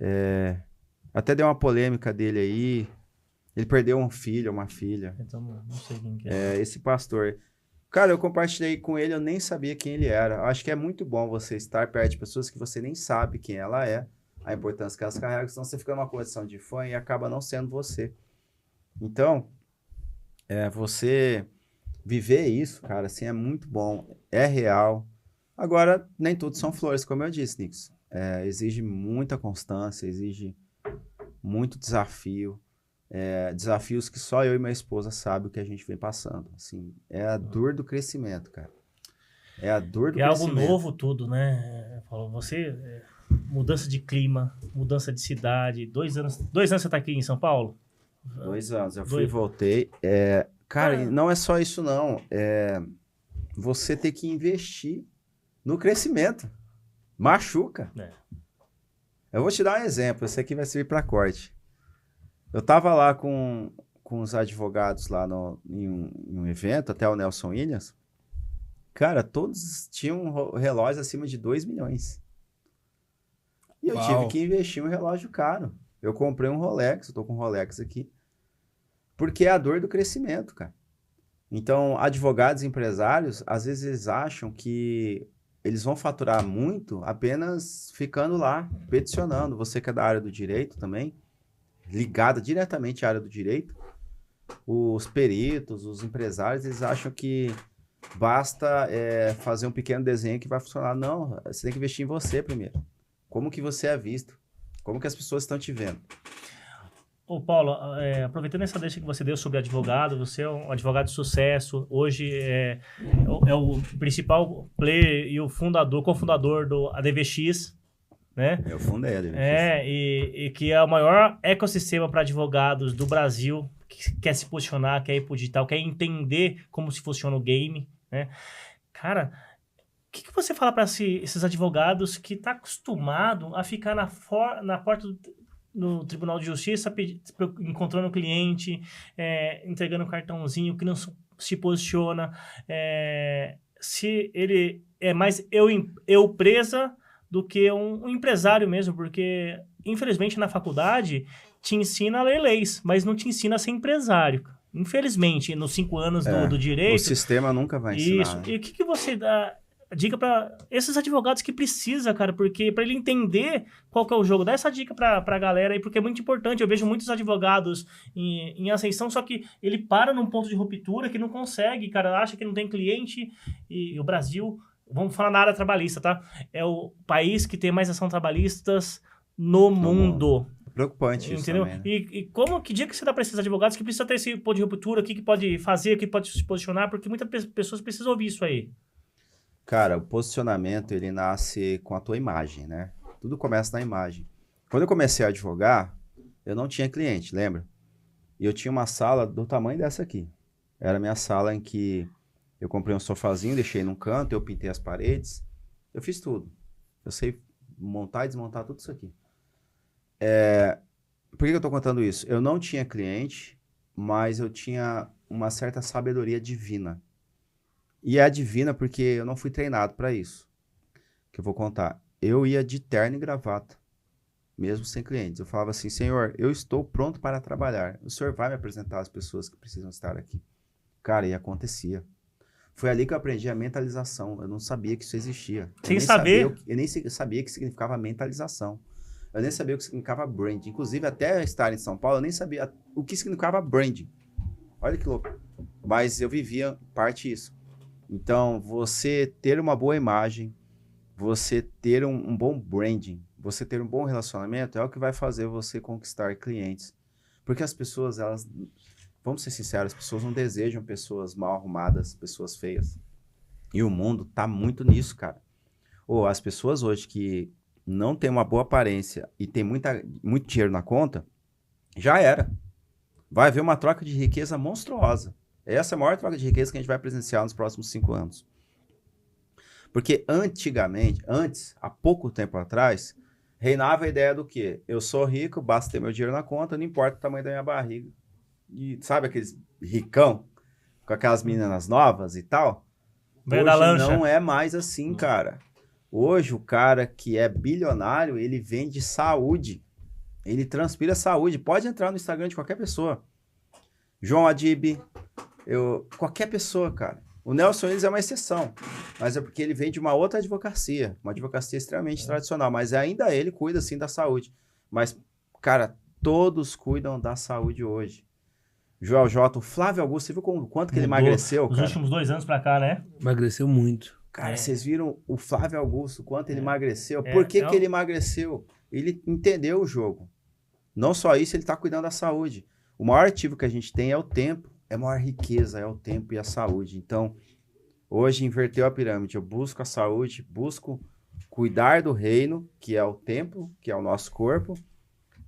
Até deu uma polêmica dele aí. Ele perdeu um filho, uma filha. Então, não sei quem que é. Esse pastor. Cara, eu compartilhei com ele, eu nem sabia quem ele era. Acho que é muito bom você estar perto de pessoas que você nem sabe quem ela é, a importância que elas carregam, senão você fica numa condição de fã e acaba não sendo você. Então, você viver isso, cara, assim, é muito bom, é real. Agora, nem tudo são flores, como eu disse, Nix. Exige muita constância, exige muito desafio. Desafios que só eu e minha esposa sabem o que a gente vem passando. Assim, é a dor do crescimento, cara. É a dor do crescimento. É algo novo tudo, né? Mudança de clima, mudança de cidade. 2 anos você tá aqui em São Paulo? 2 anos. Eu fui e voltei. Cara, não é só isso, não. Você ter que investir no crescimento. Machuca. Eu vou te dar um exemplo. Esse aqui vai servir para corte. Eu tava lá com os advogados lá em um evento, até o Nelson Williams. Cara, todos tinham um relógio acima de 2 milhões. E eu tive que investir um relógio caro. Eu comprei um Rolex, eu tô com um Rolex aqui. Porque é a dor do crescimento, cara. Então, advogados e empresários, às vezes eles acham que eles vão faturar muito apenas ficando lá, peticionando. Você que é da área do direito também, ligada diretamente à área do direito, os peritos, os empresários, eles acham que basta fazer um pequeno desenho que vai funcionar. Não, você tem que investir em você primeiro. Como que você é visto? Como que as pessoas estão te vendo? Ô Paulo, aproveitando essa deixa que você deu sobre advogado, você é um advogado de sucesso, hoje é o principal player e o cofundador do ADVX, né? Eu fundei a ADVX. E que é o maior ecossistema para advogados do Brasil, que quer se posicionar, quer ir pro digital, quer entender como se funciona o game, né? Cara, o que você fala para esses advogados que tá acostumado a ficar na porta no Tribunal de Justiça, encontrando o cliente, entregando um cartãozinho, que não se posiciona, se ele é mais eu presa do que um empresário mesmo, porque, infelizmente, na faculdade te ensina a ler leis, mas não te ensina a ser empresário. Infelizmente, nos 5 anos do direito... O sistema nunca vai ensinar. Isso. E o que você dá... Dica para esses advogados que precisa, cara, porque para ele entender qual que é o jogo, dá essa dica pra galera aí, porque é muito importante. Eu vejo muitos advogados em ascensão, só que ele para num ponto de ruptura que não consegue, cara, acha que não tem cliente. E o Brasil, vamos falar na área trabalhista, tá? É o país que tem mais ação trabalhistas no mundo. Preocupante isso, entendeu? Também, né? E que dica que você dá para esses advogados que precisa ter esse ponto de ruptura, o que pode fazer, o que pode se posicionar, porque muitas pessoas precisam ouvir isso aí. Cara, o posicionamento, ele nasce com a tua imagem, né? Tudo começa na imagem. Quando eu comecei a advogar, eu não tinha cliente, lembra? E eu tinha uma sala do tamanho dessa aqui. Era a minha sala em que eu comprei um sofazinho, deixei num canto, eu pintei as paredes. Eu fiz tudo. Eu sei montar e desmontar tudo isso aqui. Por que eu tô contando isso? Eu não tinha cliente, mas eu tinha uma certa sabedoria divina. E é divina porque eu não fui treinado para isso. Que eu vou contar. eu ia de terno e gravata, mesmo sem clientes. Eu falava assim, Senhor, eu estou pronto para trabalhar. O Senhor vai me apresentar as pessoas que precisam estar aqui. Cara, e acontecia. Foi ali que eu aprendi a mentalização. Eu não sabia que isso existia. Sem saber? Eu nem sabia o que significava mentalização. Eu nem sabia o que significava branding. Inclusive, até estar em São Paulo, eu nem sabia o que significava branding. Olha que louco. Mas eu vivia parte disso. Então, você ter uma boa imagem, você ter um bom branding, você ter um bom relacionamento é o que vai fazer você conquistar clientes. Porque as pessoas, elas... Vamos ser sinceros, as pessoas não desejam pessoas mal arrumadas, pessoas feias. E o mundo tá muito nisso, cara. Ou as pessoas hoje que não têm uma boa aparência e tem muito dinheiro na conta, já era. Vai haver uma troca de riqueza monstruosa. Essa é a maior troca de riqueza que a gente vai presenciar nos próximos 5 anos. Porque antigamente, há pouco tempo atrás, reinava a ideia do quê? Eu sou rico, basta ter meu dinheiro na conta, não importa o tamanho da minha barriga. E sabe aqueles ricão com aquelas meninas novas e tal? Hoje da lancha. Não é mais assim, cara. Hoje o cara que é bilionário, ele vende saúde. Ele transpira saúde. Pode entrar no Instagram de qualquer pessoa. João Adib, qualquer pessoa, cara. O Nelson Williams é uma exceção, mas é porque ele vem de uma outra advocacia, uma advocacia extremamente tradicional, mas ainda ele cuida, sim, da saúde. Mas, cara, todos cuidam da saúde hoje. Joel J, o Flávio Augusto, você viu quanto que ele emagreceu, cara? Nos últimos 2 anos pra cá, né? Emagreceu muito. Cara, vocês viram o Flávio Augusto, quanto ele emagreceu? Por que que ele emagreceu? Ele entendeu o jogo. Não só isso, ele tá cuidando da saúde. O maior ativo que a gente tem é o tempo. É a maior riqueza, é o tempo e a saúde. Então, hoje inverteu a pirâmide. Eu busco a saúde, busco cuidar do reino, que é o tempo, que é o nosso corpo.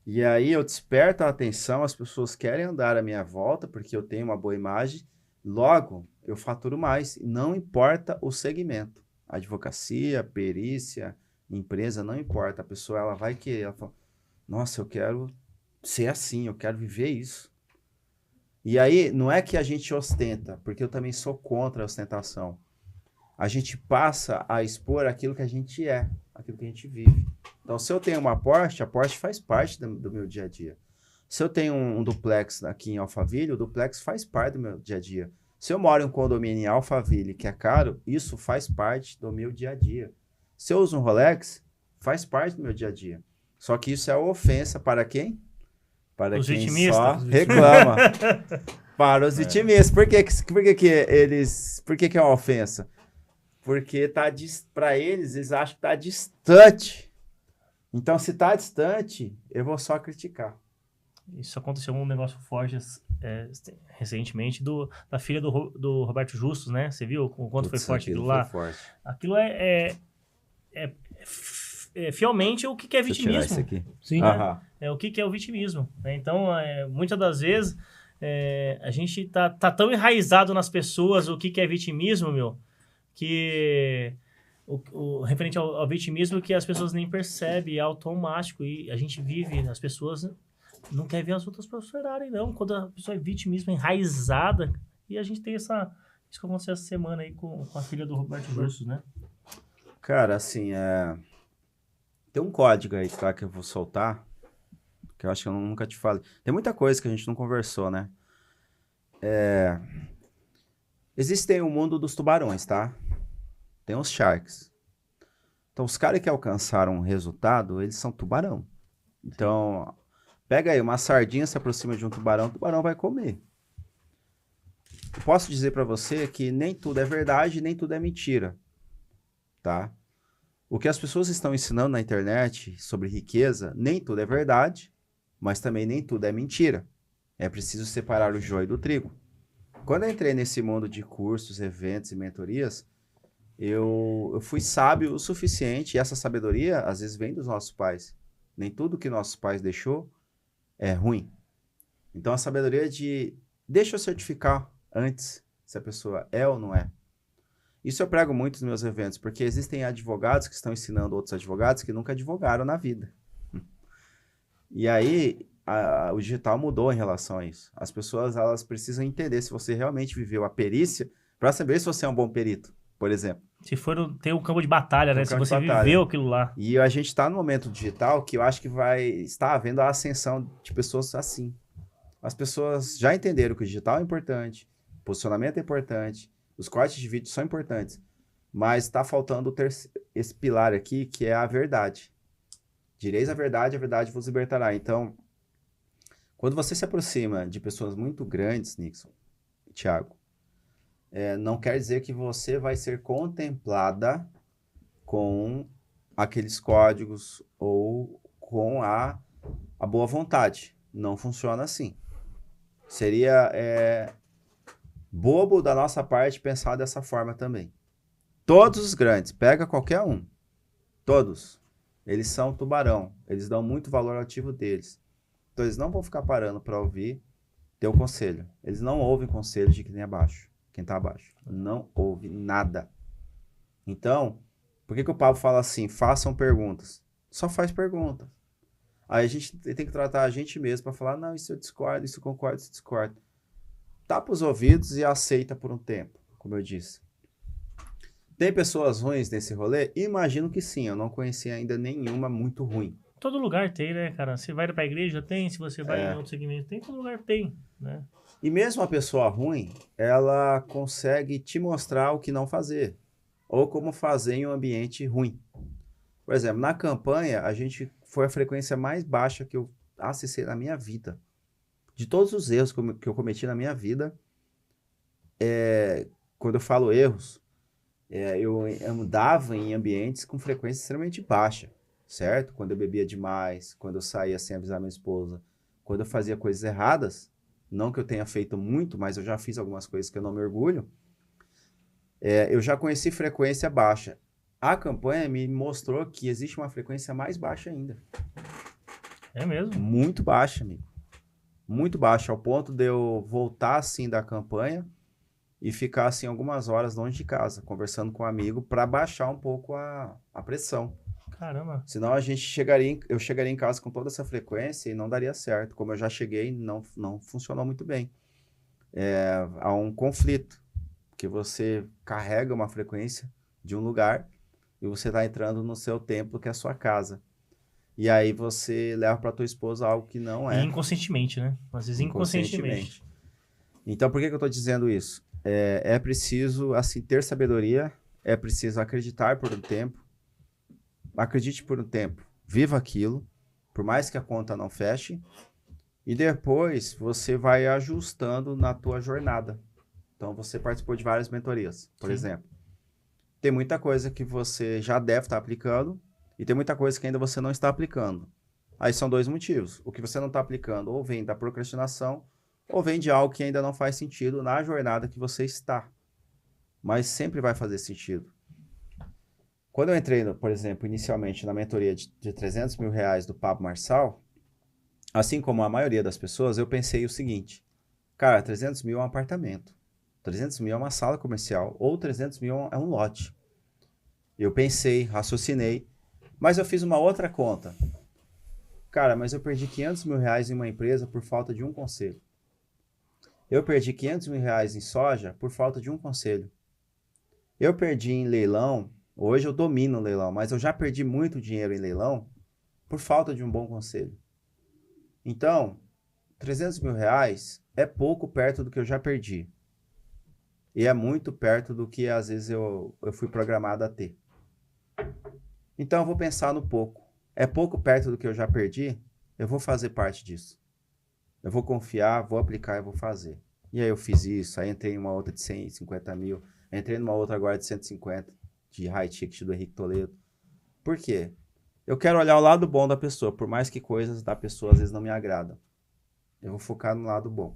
E aí eu desperto a atenção, as pessoas querem andar à minha volta, porque eu tenho uma boa imagem. Logo, eu faturo mais. Não importa o segmento. Advocacia, perícia, empresa, não importa. A pessoa, ela vai querer. Ela fala, nossa, eu quero ser assim, eu quero viver isso. E aí, não é que a gente ostenta, porque eu também sou contra a ostentação. A gente passa a expor aquilo que a gente é, aquilo que a gente vive. Então, se eu tenho uma Porsche, a Porsche faz parte do meu dia a dia. Se eu tenho um duplex aqui em Alphaville, o duplex faz parte do meu dia a dia. Se eu moro em um condomínio em Alphaville, que é caro, isso faz parte do meu dia a dia. Se eu uso um Rolex, faz parte do meu dia a dia. Só que isso é ofensa para quem? Para os quem vitimistas. só reclama. Para os vitimistas. Por que é uma ofensa? Porque para eles acham que está distante. Então, se está distante, eu vou só criticar. Isso aconteceu um negócio forte recentemente da filha do Roberto Justus, né? Você viu o quanto foi forte aquilo lá? Forte. Aquilo é fielmente o que é vitimismo. Deixa eu tirar isso aqui. Sim. Né? É o que é o vitimismo. Né? Então, muitas das vezes, a gente tá tão enraizado nas pessoas o que é vitimismo, meu, que referente ao vitimismo que as pessoas nem percebem, é automático. E a gente vive, as pessoas não querem ver as outras prosperarem, não. Quando a pessoa é vitimismo enraizada, e a gente tem isso que aconteceu essa semana aí com a filha do Roberto Justus, né? Cara, assim, tem um código aí, tá, que eu vou soltar, que eu acho que eu nunca te falei. Tem muita coisa que a gente não conversou, né? Existem o mundo dos tubarões, tá? Tem os sharks. Então, os caras que alcançaram um resultado, eles são tubarão. Então, pega aí, uma sardinha se aproxima de um tubarão, o tubarão vai comer. Eu posso dizer pra você que nem tudo é verdade, nem tudo é mentira, tá? O que as pessoas estão ensinando na internet sobre riqueza, nem tudo é verdade, mas também nem tudo é mentira. É preciso separar o joio do trigo. Quando eu entrei nesse mundo de cursos, eventos e mentorias, eu fui sábio o suficiente, e essa sabedoria às vezes vem dos nossos pais. Nem tudo que nossos pais deixou é ruim. Então a sabedoria deixa eu certificar antes se a pessoa é ou não é. Isso eu prego muito nos meus eventos, porque existem advogados que estão ensinando outros advogados que nunca advogaram na vida. E aí o digital mudou em relação a isso. As pessoas, elas precisam entender se você realmente viveu a perícia para saber se você é um bom perito. por exemplo. Se for ter um campo de batalha, né? Se você batalha. viveu aquilo lá. E a gente está no momento digital que eu acho que vai estar havendo a ascensão de pessoas assim. As pessoas já entenderam que o digital é importante, o posicionamento é importante, os cortes de vídeo são importantes, mas está faltando esse pilar aqui, que é a verdade. Direis a verdade vos libertará. Então, quando você se aproxima de pessoas muito grandes, Nixon, Thiago, não quer dizer que você vai ser contemplada com aqueles códigos ou com a boa vontade. Não funciona assim. Seria bobo da nossa parte pensar dessa forma também. Todos os grandes, pega qualquer um, todos, eles são tubarão, eles dão muito valor ativo deles. Então eles não vão ficar parando para ouvir teu conselho. Eles não ouvem conselho de quem está abaixo. Não ouve nada. Então, por que o Pablo fala assim, façam perguntas? Só faz perguntas. Aí a gente tem que tratar a gente mesmo para falar, não, isso eu discordo, isso eu concordo, isso eu discordo. Tapa os ouvidos e aceita por um tempo, como eu disse. Tem pessoas ruins nesse rolê? Imagino que sim, eu não conheci ainda nenhuma muito ruim. Todo lugar tem, né, cara? Você vai pra igreja, tem. Se você vai em outro segmento, tem. Todo lugar tem, né? E mesmo a pessoa ruim, ela consegue te mostrar o que não fazer. Ou como fazer em um ambiente ruim. Por exemplo, na campanha, foi a frequência mais baixa que eu acessei na minha vida. De todos os erros que eu cometi na minha vida, quando eu falo erros, eu andava em ambientes com frequência extremamente baixa, certo? Quando eu bebia demais, quando eu saía sem avisar minha esposa, quando eu fazia coisas erradas, não que eu tenha feito muito, mas eu já fiz algumas coisas que eu não me orgulho, eu já conheci frequência baixa. A campanha me mostrou que existe uma frequência mais baixa ainda. É mesmo? Muito baixa, amigo. Muito baixa, ao ponto de eu voltar assim da campanha e ficar assim algumas horas longe de casa, conversando com um amigo para baixar um pouco a pressão. Caramba. Senão eu chegaria em casa com toda essa frequência e não daria certo. Como eu já cheguei, não funcionou muito bem. Há um conflito, que você carrega uma frequência de um lugar e você está entrando no seu templo, que é a sua casa. E aí você leva para tua esposa algo que não é. E inconscientemente, né? Às vezes inconscientemente. Então, por que eu estou dizendo isso? É preciso, assim, ter sabedoria, é preciso acreditar por um tempo. Acredite por um tempo. Viva aquilo, por mais que a conta não feche. E depois você vai ajustando na tua jornada. Então, você participou de várias mentorias, por exemplo. Tem muita coisa que você já deve estar aplicando e tem muita coisa que ainda você não está aplicando. Aí são dois motivos. O que você não está aplicando ou vem da procrastinação ou vem de algo que ainda não faz sentido na jornada que você está. Mas sempre vai fazer sentido. Quando eu entrei, por exemplo, inicialmente na mentoria de R$300 mil do Pablo Marçal, assim como a maioria das pessoas, eu pensei o seguinte, cara, 300 mil é um apartamento. 300 mil é uma sala comercial, ou 300 mil é um lote. Eu pensei, raciocinei, mas eu fiz uma outra conta. Cara, mas eu perdi R$500 mil em uma empresa por falta de um conselho. Eu perdi R$500 mil em soja por falta de um conselho. Eu perdi em leilão, hoje eu domino o leilão, mas eu já perdi muito dinheiro em leilão por falta de um bom conselho. Então, R$300 mil é pouco perto do que eu já perdi. E é muito perto do que, às vezes, eu fui programado a ter. Então, eu vou pensar no pouco. É pouco perto do que eu já perdi? Eu vou fazer parte disso. Eu vou confiar, vou aplicar e vou fazer. E aí eu fiz isso, aí entrei em uma outra de 150 mil, entrei numa outra agora de 150, de high ticket do Henrique Toledo. Por quê? Eu quero olhar o lado bom da pessoa, por mais que coisas da pessoa às vezes não me agradam. Eu vou focar no lado bom.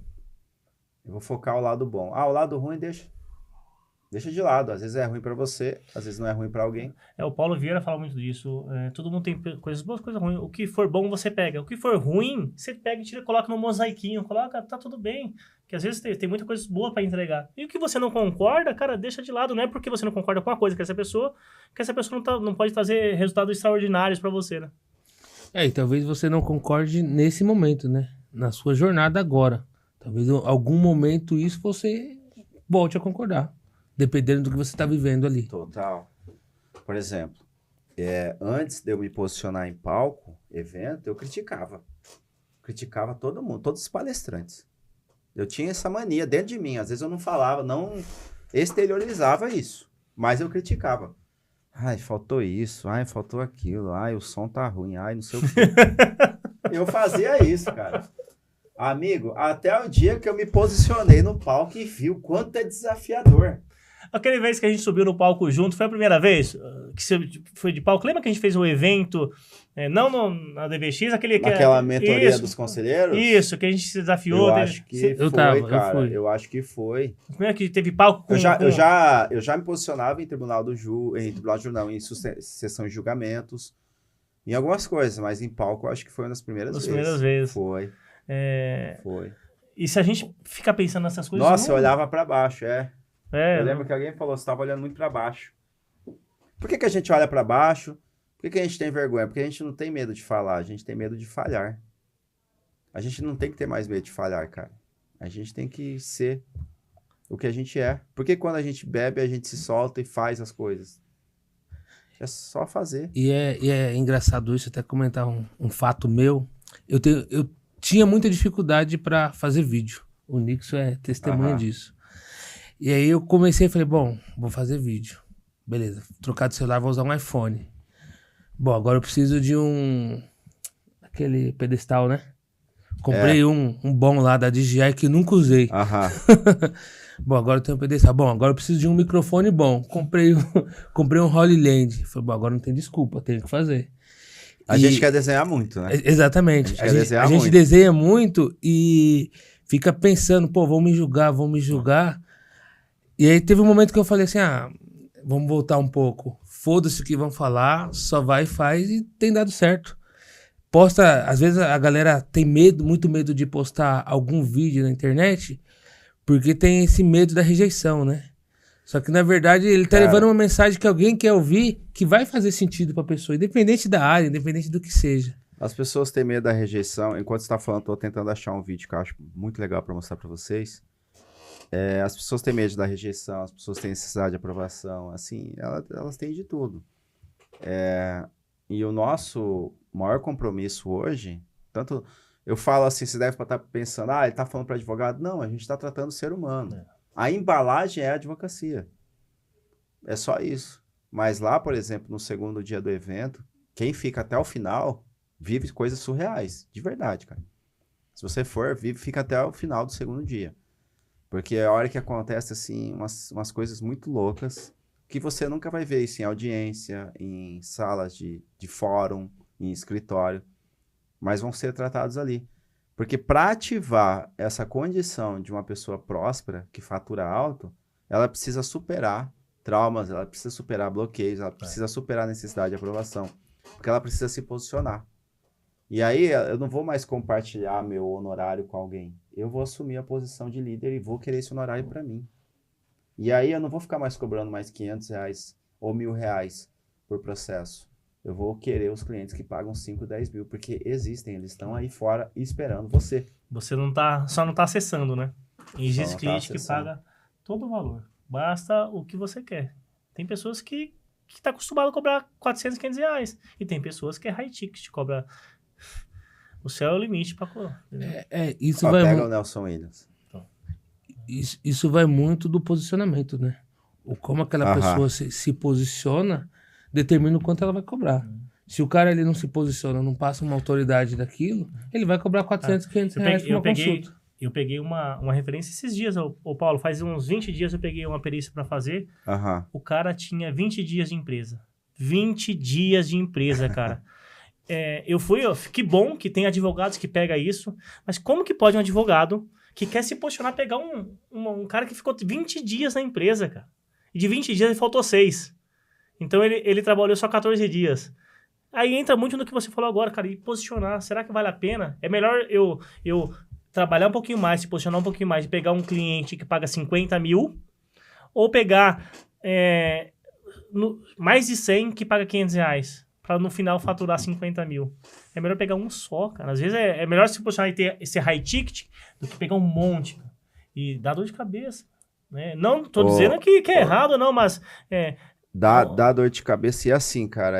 Eu vou focar o lado bom. O lado ruim deixa de lado. Às vezes é ruim pra você, às vezes não é ruim pra alguém. O Paulo Vieira fala muito disso. Todo mundo tem coisas boas, coisas ruins. O que for bom, você pega. O que for ruim, você pega e coloca no mosaiquinho. Coloca, tá tudo bem. Porque às vezes tem muita coisa boa pra entregar. E o que você não concorda, cara, deixa de lado. Não é porque você não concorda com uma coisa que essa pessoa não pode trazer resultados extraordinários pra você, né? E talvez você não concorde nesse momento, né? Na sua jornada agora. Talvez em algum momento isso você volte a concordar. dependendo do que você tá vivendo ali. Total. Por exemplo, antes de eu me posicionar em palco, evento, eu criticava. Criticava todo mundo, todos os palestrantes. Eu tinha essa mania dentro de mim. Às vezes eu não falava, não exteriorizava isso, mas eu criticava. Ai, faltou isso, ai, faltou aquilo, ai, o som tá ruim, ai, não sei o quê. Eu fazia isso, cara. Amigo, até o dia que eu me posicionei no palco e vi o quanto é desafiador. Aquela vez que a gente subiu no palco junto, foi a primeira vez que você foi de palco? Lembra que a gente fez um evento, não na DVX, Naquela mentoria dos conselheiros? Isso, que a gente se desafiou. Eu acho que foi, cara. Eu acho que foi. Primeiro que teve palco com... Eu já me posicionava em tribunal do não, em sessão de julgamentos, em algumas coisas, mas em palco eu acho que foi uma das primeiras vezes. Das primeiras vezes. Foi. Foi. E se a gente ficar pensando nessas coisas... Nossa, eu olhava pra baixo, eu lembro que alguém falou, você estava olhando muito para baixo. Por que a gente olha para baixo? Por que a gente tem vergonha? Porque a gente não tem medo de falar, a gente tem medo de falhar. A gente não tem que ter mais medo de falhar, cara. A gente tem que ser o que a gente é. Porque quando a gente bebe, a gente se solta e faz as coisas. É só fazer. E é engraçado isso, até comentar um fato meu. Eu tinha muita dificuldade para fazer vídeo. O Nixon é testemunha disso. E aí eu comecei e falei, bom, vou fazer vídeo. Beleza, trocar de celular, vou usar um iPhone. Bom, agora eu preciso de aquele pedestal, né? Comprei um bom lá da DJI que nunca usei. Bom, agora eu tenho um pedestal. Bom, agora eu preciso de um microfone bom. Comprei um Holy Land. Falei, bom, agora não tem desculpa, tenho que fazer. A gente quer desenhar muito, né? Exatamente. A gente desenha muito e fica pensando, pô, vão me julgar. E aí teve um momento que eu falei assim, vamos voltar um pouco. Foda-se o que vão falar, só vai e faz e tem dado certo. Posta, às vezes a galera tem muito medo de postar algum vídeo na internet, porque tem esse medo da rejeição, né? Só que na verdade ele tá levando uma mensagem que alguém quer ouvir, que vai fazer sentido pra pessoa, independente da área, independente do que seja. As pessoas têm medo da rejeição. Enquanto você tá falando, tô tentando achar um vídeo que eu acho muito legal pra mostrar pra vocês. As pessoas têm medo da rejeição, as pessoas têm necessidade de aprovação, assim, elas têm de tudo. E o nosso maior compromisso hoje, tanto eu falo assim, você deve estar pensando, ele está falando para advogado. Não, a gente está tratando o ser humano. A embalagem é a advocacia. É só isso. Mas lá, por exemplo, no segundo dia do evento, quem fica até o final vive coisas surreais, de verdade, cara. Se você for, fica até o final do segundo dia. Porque é a hora que acontece, assim, umas coisas muito loucas que você nunca vai ver isso em audiência, em salas de fórum, em escritório, mas vão ser tratados ali. Porque para ativar essa condição de uma pessoa próspera, que fatura alto, ela precisa superar traumas, ela precisa superar bloqueios, ela precisa superar a necessidade de aprovação, porque ela precisa se posicionar. E aí eu não vou mais compartilhar meu honorário com alguém. Eu vou assumir a posição de líder e vou querer esse honorário para mim. E aí eu não vou ficar mais cobrando mais R$500 ou R$1.000 por processo. Eu vou querer os clientes que pagam 5, 10 mil, porque existem, eles estão aí fora esperando você. Você só não tá acessando, né? Existe cliente que paga todo o valor. Basta o que você quer. Tem pessoas que tá acostumado a cobrar R$400, R$500. E tem pessoas que é high ticket, cobra... O céu é o limite para cobrar. Isso Só vai pega o Nelson Williams. Isso vai muito do posicionamento, né? Como aquela pessoa se posiciona determina o quanto ela vai cobrar. Se o cara ele não se posiciona, não passa uma autoridade daquilo, ele vai cobrar R$400, R$500 por uma consulta. Eu peguei uma referência esses dias, ô Paulo, faz uns 20 dias eu peguei uma perícia para fazer. O cara tinha 20 dias de empresa. 20 dias de empresa, cara. Que bom que tem advogados que pegam isso, mas como que pode um advogado que quer se posicionar pegar um cara que ficou 20 dias na empresa, cara? E de 20 dias ele faltou 6. Então ele trabalhou só 14 dias. Aí entra muito no que você falou agora, cara, e posicionar. Será que vale a pena? É melhor eu trabalhar um pouquinho mais, se posicionar um pouquinho mais, e pegar um cliente que paga 50 mil, ou pegar mais de 100 que paga R$500. Para no final faturar 50 mil. É melhor pegar um só, cara. Às vezes é melhor se posicionar e ter esse high ticket do que pegar um monte, cara. E dá dor de cabeça. Né? Não tô dizendo que é errado, não, mas... Dá dor de cabeça e assim, cara,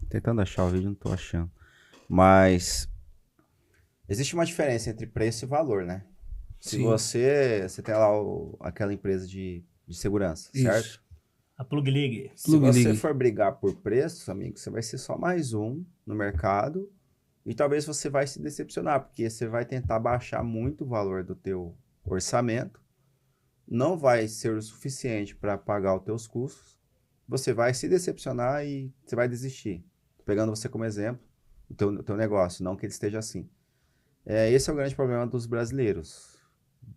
tentando achar o vídeo, não tô achando. Mas existe uma diferença entre preço e valor, né? Se Sim. você tem lá aquela empresa de segurança, certo? Isso. A Plug League. Se você for brigar por preço, amigo, você vai ser só mais um no mercado e talvez você vai se decepcionar, porque você vai tentar baixar muito o valor do teu orçamento, não vai ser o suficiente para pagar os teus custos, você vai se decepcionar e você vai desistir. Tô pegando você como exemplo, o teu negócio, não que ele esteja assim. Esse é o grande problema dos brasileiros,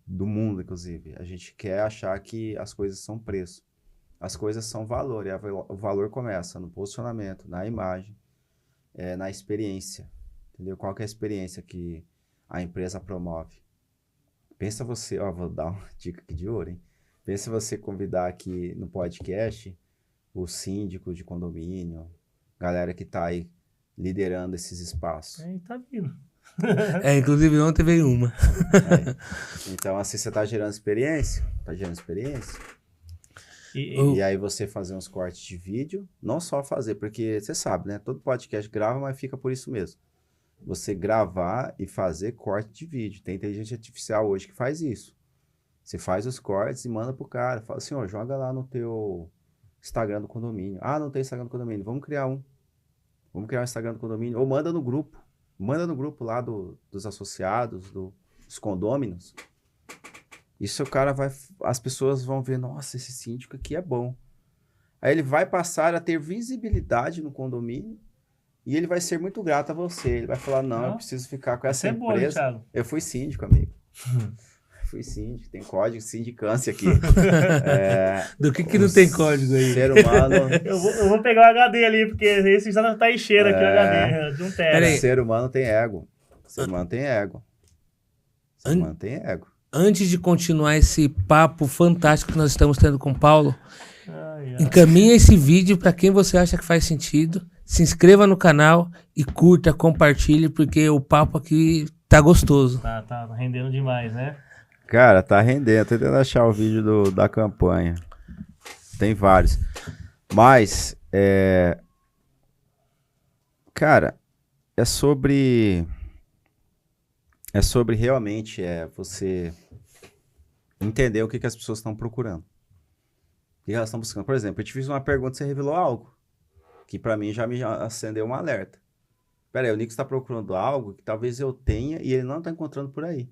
do mundo, inclusive. A gente quer achar que as coisas são preço. As coisas são valor, e o valor começa no posicionamento, na imagem, na experiência. Entendeu? Qual que é a experiência que a empresa promove? Pensa você, vou dar uma dica aqui de ouro, hein? Pensa você convidar aqui no podcast o síndico de condomínio, galera que tá aí liderando esses espaços. Tá vindo. Inclusive ontem veio uma. Então, assim, você tá gerando experiência? Tá gerando experiência? E aí você fazer uns cortes de vídeo, não só fazer, porque você sabe, né? Todo podcast grava, mas fica por isso mesmo. Você gravar e fazer corte de vídeo. Tem inteligência artificial hoje que faz isso. Você faz os cortes e manda pro cara. Fala assim, joga lá no teu Instagram do condomínio. Não tem Instagram do condomínio. Vamos criar um. Vamos criar um Instagram do condomínio. Ou manda no grupo. Manda no grupo lá dos associados, dos condôminos. Isso o cara as pessoas vão ver, nossa, esse síndico aqui é bom. Aí ele vai passar a ter visibilidade no condomínio e ele vai ser muito grato a você. Ele vai falar, não, eu preciso ficar com essa empresa. Thiago. Eu fui síndico, amigo. Fui síndico, tem código de sindicância aqui. Do que não tem código aí? Ser humano... eu vou pegar o HD ali, porque esse já tá enchendo aqui o HD de 1 tera. Ser humano tem ego. Ser humano tem ego. Ser humano tem ego. Antes de continuar esse papo fantástico que nós estamos tendo com o Paulo, encaminha esse vídeo para quem você acha que faz sentido, se inscreva no canal e curta, compartilhe, porque o papo aqui tá gostoso. Tá rendendo demais, né? Cara, tá rendendo. Tô tentando achar o vídeo da campanha. Tem vários. Mas, cara, é sobre realmente você entender o que as pessoas estão procurando. O que elas estão buscando. Por exemplo, eu te fiz uma pergunta e você revelou algo que pra mim já me acendeu um alerta. Pera aí, o Nico está procurando algo que talvez eu tenha e ele não está encontrando por aí.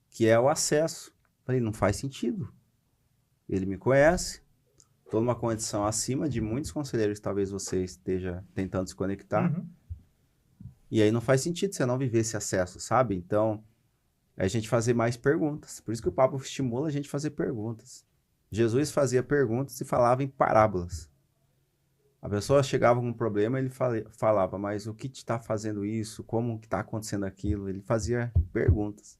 Que é o acesso. Falei, não faz sentido. Ele me conhece, estou numa condição acima de muitos conselheiros que talvez você esteja tentando se conectar. Uhum. E aí não faz sentido você não viver esse acesso, sabe? Então, é a gente fazer mais perguntas. Por isso que o papo estimula a gente a fazer perguntas. Jesus fazia perguntas e falava em parábolas. A pessoa chegava com um problema, ele falava, mas o que te está fazendo isso? Como que está acontecendo aquilo? Ele fazia perguntas.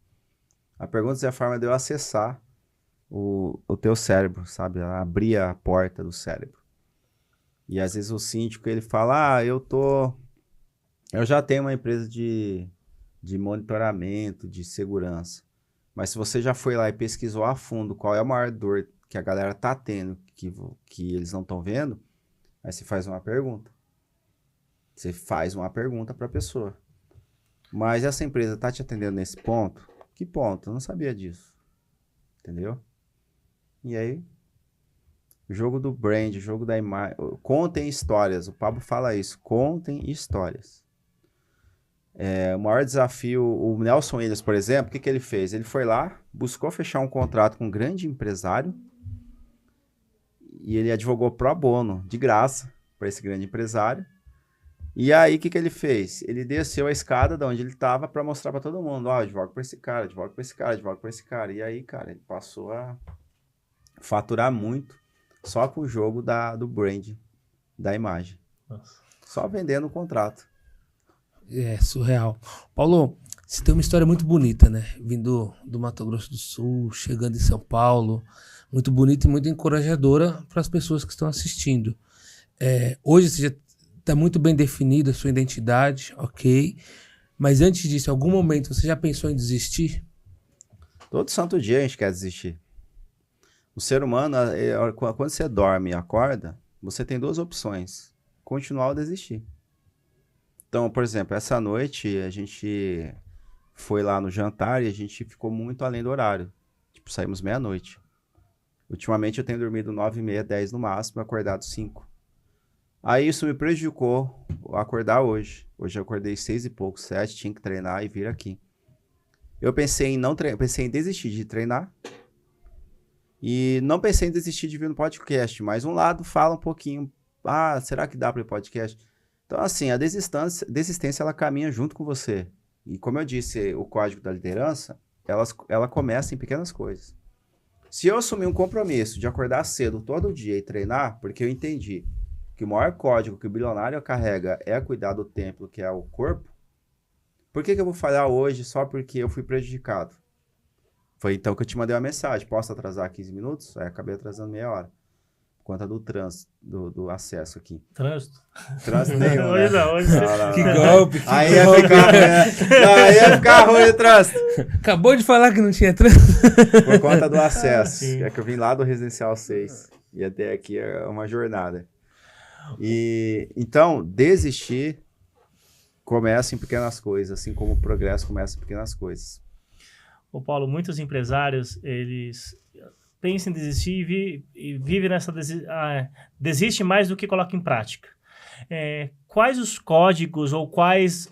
A pergunta é a forma de eu acessar o teu cérebro, sabe? Abrir a porta do cérebro. E às vezes o síndico, ele fala, eu já tenho uma empresa de monitoramento, de segurança. Mas se você já foi lá e pesquisou a fundo qual é a maior dor que a galera tá tendo, que eles não estão vendo, aí você faz uma pergunta. Você faz uma pergunta para a pessoa. Mas essa empresa tá te atendendo nesse ponto? Que ponto? Eu não sabia disso. Entendeu? E aí, o jogo do brand, o jogo da imagem. Contem histórias. O Pablo fala isso. Contem histórias. O maior desafio, o Nelson Williams, por exemplo, o que ele fez? Ele foi lá, buscou fechar um contrato com um grande empresário e ele advogou pro bono, de graça, para esse grande empresário. E aí, o que ele fez? Ele desceu a escada de onde ele estava para mostrar para todo mundo, advogo para esse cara, advogo para esse cara, advogo para esse cara. E aí, cara, ele passou a faturar muito só com o jogo do brand, da imagem. Nossa. Só vendendo o contrato. É surreal. Paulo, você tem uma história muito bonita, né? Vindo do Mato Grosso do Sul, chegando em São Paulo. Muito bonita e muito encorajadora para as pessoas que estão assistindo. Hoje você já está muito bem definida a sua identidade, ok. Mas antes disso, em algum momento você já pensou em desistir? Todo santo dia a gente quer desistir. O ser humano, quando você dorme e acorda, você tem duas opções: continuar ou desistir. Então, por exemplo, essa noite a gente foi lá no jantar e a gente ficou muito além do horário. Tipo, saímos meia-noite. Ultimamente eu tenho dormido 9h30, 10 no máximo, acordado 5. Aí isso me prejudicou acordar hoje. Hoje eu acordei 6 e pouco, 7, tinha que treinar e vir aqui. Eu pensei em não treinar, pensei em desistir de treinar. E não pensei em desistir de vir no podcast, mas um lado fala um pouquinho, será que dá para ir podcast? Então assim, a desistência ela caminha junto com você. E como eu disse, o código da liderança, ela começa em pequenas coisas. Se eu assumir um compromisso de acordar cedo todo dia e treinar, porque eu entendi que o maior código que o bilionário carrega é cuidar do templo, que é o corpo, por que eu vou falhar hoje só porque eu fui prejudicado? Foi então que eu te mandei uma mensagem, posso atrasar 15 minutos? Aí acabei atrasando meia hora, por conta do trânsito, do acesso aqui. Trânsito? Trânsito nenhum, né? Hoje não, hoje não. Que golpe, que Aí golpe. aí ia ficar ruim o trânsito. Acabou de falar que não tinha trânsito. Por conta do acesso. Sim. É que eu vim lá do Residencial 6. E até aqui é uma jornada. E então, desistir começa em pequenas coisas, assim como o progresso começa em pequenas coisas. Ô Paulo, muitos empresários, eles pensam em desistir e vivem nessa... desiste mais do que coloca em prática. Quais os códigos ou quais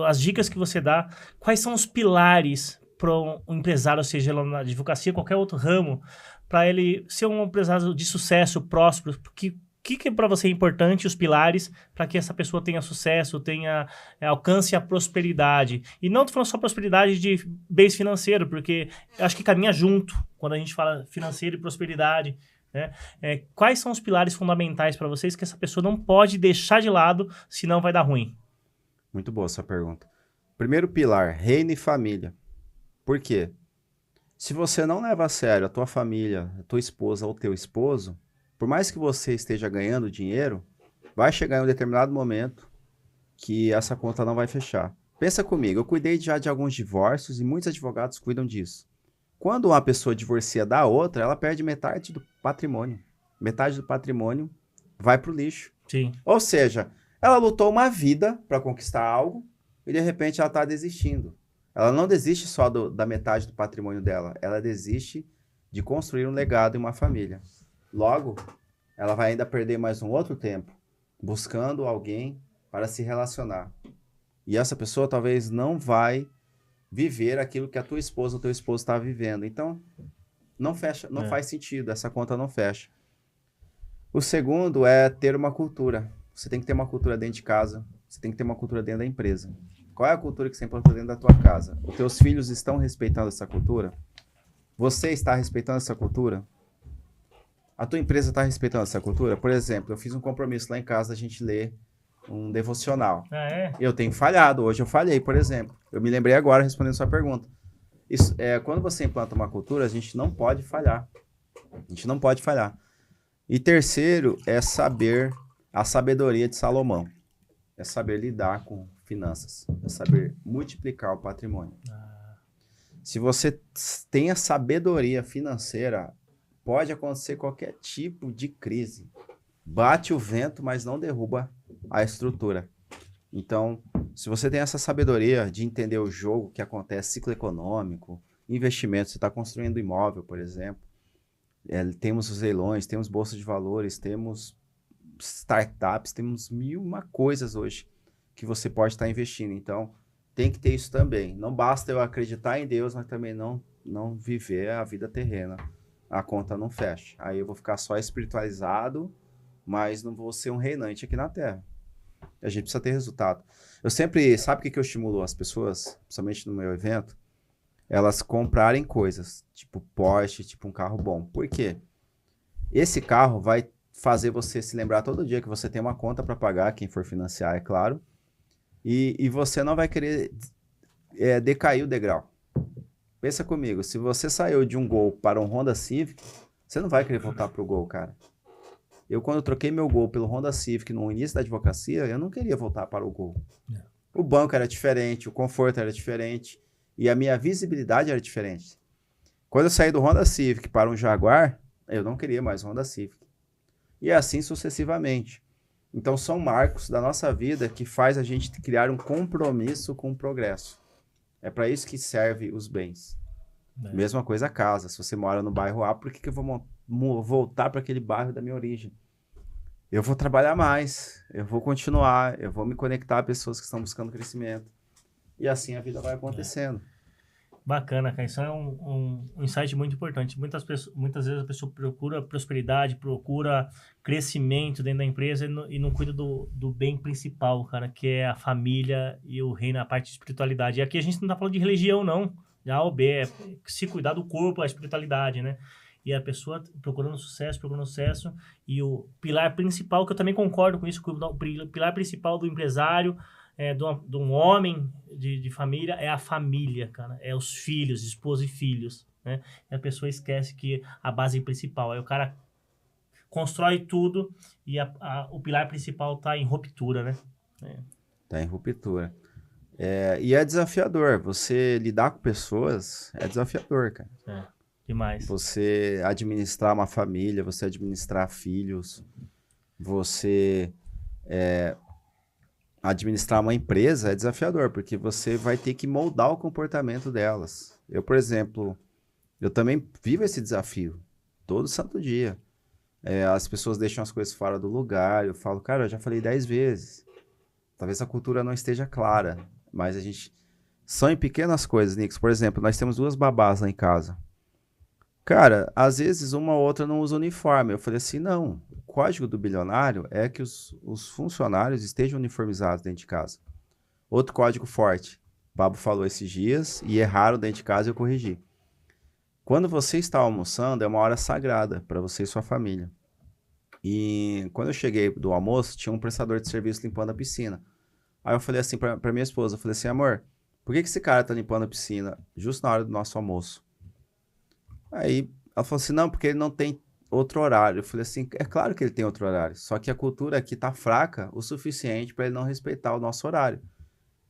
as dicas que você dá, quais são os pilares para um empresário, seja lá na advocacia, qualquer outro ramo, para ele ser um empresário de sucesso, próspero? O que para você é importante, os pilares, para que essa pessoa tenha sucesso, alcance a prosperidade? E não estou falando só prosperidade de bens financeiros, porque eu acho que caminha junto, quando a gente fala financeiro e prosperidade, né? Quais são os pilares fundamentais para vocês que essa pessoa não pode deixar de lado, senão vai dar ruim? Muito boa essa pergunta. Primeiro pilar, reino e família. Por quê? Se você não leva a sério a tua família, a tua esposa ou teu esposo, por mais que você esteja ganhando dinheiro, vai chegar em um determinado momento que essa conta não vai fechar. Pensa comigo, eu cuidei já de alguns divórcios e muitos advogados cuidam disso. Quando uma pessoa divorcia da outra, ela perde metade do patrimônio. Metade do patrimônio vai para o lixo. Sim. Ou seja, ela lutou uma vida para conquistar algo e de repente ela está desistindo. Ela não desiste só da metade do patrimônio dela, ela desiste de construir um legado e uma família. Logo, ela vai ainda perder mais um outro tempo buscando alguém para se relacionar. E essa pessoa talvez não vai viver aquilo que a tua esposa ou teu esposo está vivendo. Então, não fecha, não faz sentido, essa conta não fecha. O segundo é ter uma cultura. Você tem que ter uma cultura dentro de casa, você tem que ter uma cultura dentro da empresa. Qual é a cultura que você implantou dentro da tua casa? Os teus filhos estão respeitando essa cultura? Você está respeitando essa cultura? A tua empresa está respeitando essa cultura? Por exemplo, eu fiz um compromisso lá em casa da gente ler um devocional. Eu tenho falhado. Hoje eu falhei, por exemplo. Eu me lembrei agora respondendo sua pergunta. Isso, quando você implanta uma cultura, a gente não pode falhar. A gente não pode falhar. E terceiro é saber a sabedoria de Salomão. É saber lidar com finanças. É saber multiplicar o patrimônio. Se você tem a sabedoria financeira, pode acontecer qualquer tipo de crise. Bate o vento, mas não derruba a estrutura. Então, se você tem essa sabedoria de entender o jogo que acontece, ciclo econômico, investimento, você está construindo imóvel, por exemplo, temos os leilões, temos bolsa de valores, temos startups, temos 1000 coisas hoje que você pode estar investindo. Então, tem que ter isso também. Não basta eu acreditar em Deus, mas também não viver a vida terrena. A conta não fecha. Aí eu vou ficar só espiritualizado, mas não vou ser um reinante aqui na Terra. A gente precisa ter resultado. Eu sempre... Sabe o que eu estimulo as pessoas, principalmente no meu evento? Elas comprarem coisas, tipo Porsche, tipo um carro bom. Por quê? Esse carro vai fazer você se lembrar todo dia que você tem uma conta para pagar, quem for financiar, é claro. E você não vai querer decair o degrau. Pensa comigo, se você saiu de um Gol para um Honda Civic, você não vai querer voltar para o Gol, cara. Eu, quando troquei meu Gol pelo Honda Civic no início da advocacia, eu não queria voltar para o Gol. O banco era diferente, o conforto era diferente e a minha visibilidade era diferente. Quando eu saí do Honda Civic para um Jaguar, eu não queria mais um Honda Civic. E assim sucessivamente. Então são marcos da nossa vida que faz a gente criar um compromisso com o progresso. É para isso que serve os bens. Mesma coisa a casa. Se você mora no bairro A, por que eu vou voltar para aquele bairro da minha origem? Eu vou trabalhar mais, eu vou continuar, eu vou me conectar a pessoas que estão buscando crescimento. E assim a vida vai acontecendo. Bacana, cara. Isso é um insight muito importante. Muitas vezes a pessoa procura prosperidade, procura crescimento dentro da empresa e não cuida do bem principal, cara, que é a família e o reino, a parte de espiritualidade. E aqui a gente não tá falando de religião, não. De A ou B, é se cuidar do corpo, a espiritualidade, né? E a pessoa procurando sucesso, e o pilar principal, que eu também concordo com isso, o pilar principal do empresário, de um homem de família, é a família, cara. É os filhos, esposa e filhos, né? E a pessoa esquece que a base principal, aí o cara constrói tudo e o pilar principal tá em ruptura, né? Tá em ruptura. E é desafiador. Você lidar com pessoas é desafiador, cara. Demais. Você administrar uma família, você administrar filhos, você administrar uma empresa é desafiador, porque você vai ter que moldar o comportamento delas. Eu, por exemplo, eu também vivo esse desafio todo santo dia. As pessoas deixam as coisas fora do lugar, eu falo, cara, eu já falei 10 vezes. Talvez a cultura não esteja clara, mas a gente... São em pequenas coisas, Nix. Por exemplo, nós temos 2 babás lá em casa. Cara, às vezes uma ou outra não usa uniforme. Eu falei assim, não, o código do bilionário é que os funcionários estejam uniformizados dentro de casa. Outro código forte, o Pablo falou esses dias, e erraram dentro de casa e eu corrigi. Quando você está almoçando, é uma hora sagrada para você e sua família. E quando eu cheguei do almoço, tinha um prestador de serviço limpando a piscina. Aí eu falei assim para minha esposa, eu falei assim, amor, por que esse cara tá limpando a piscina justo na hora do nosso almoço? Aí ela falou assim, não, porque ele não tem outro horário. Eu falei assim, é claro que ele tem outro horário, só que a cultura aqui tá fraca o suficiente para ele não respeitar o nosso horário.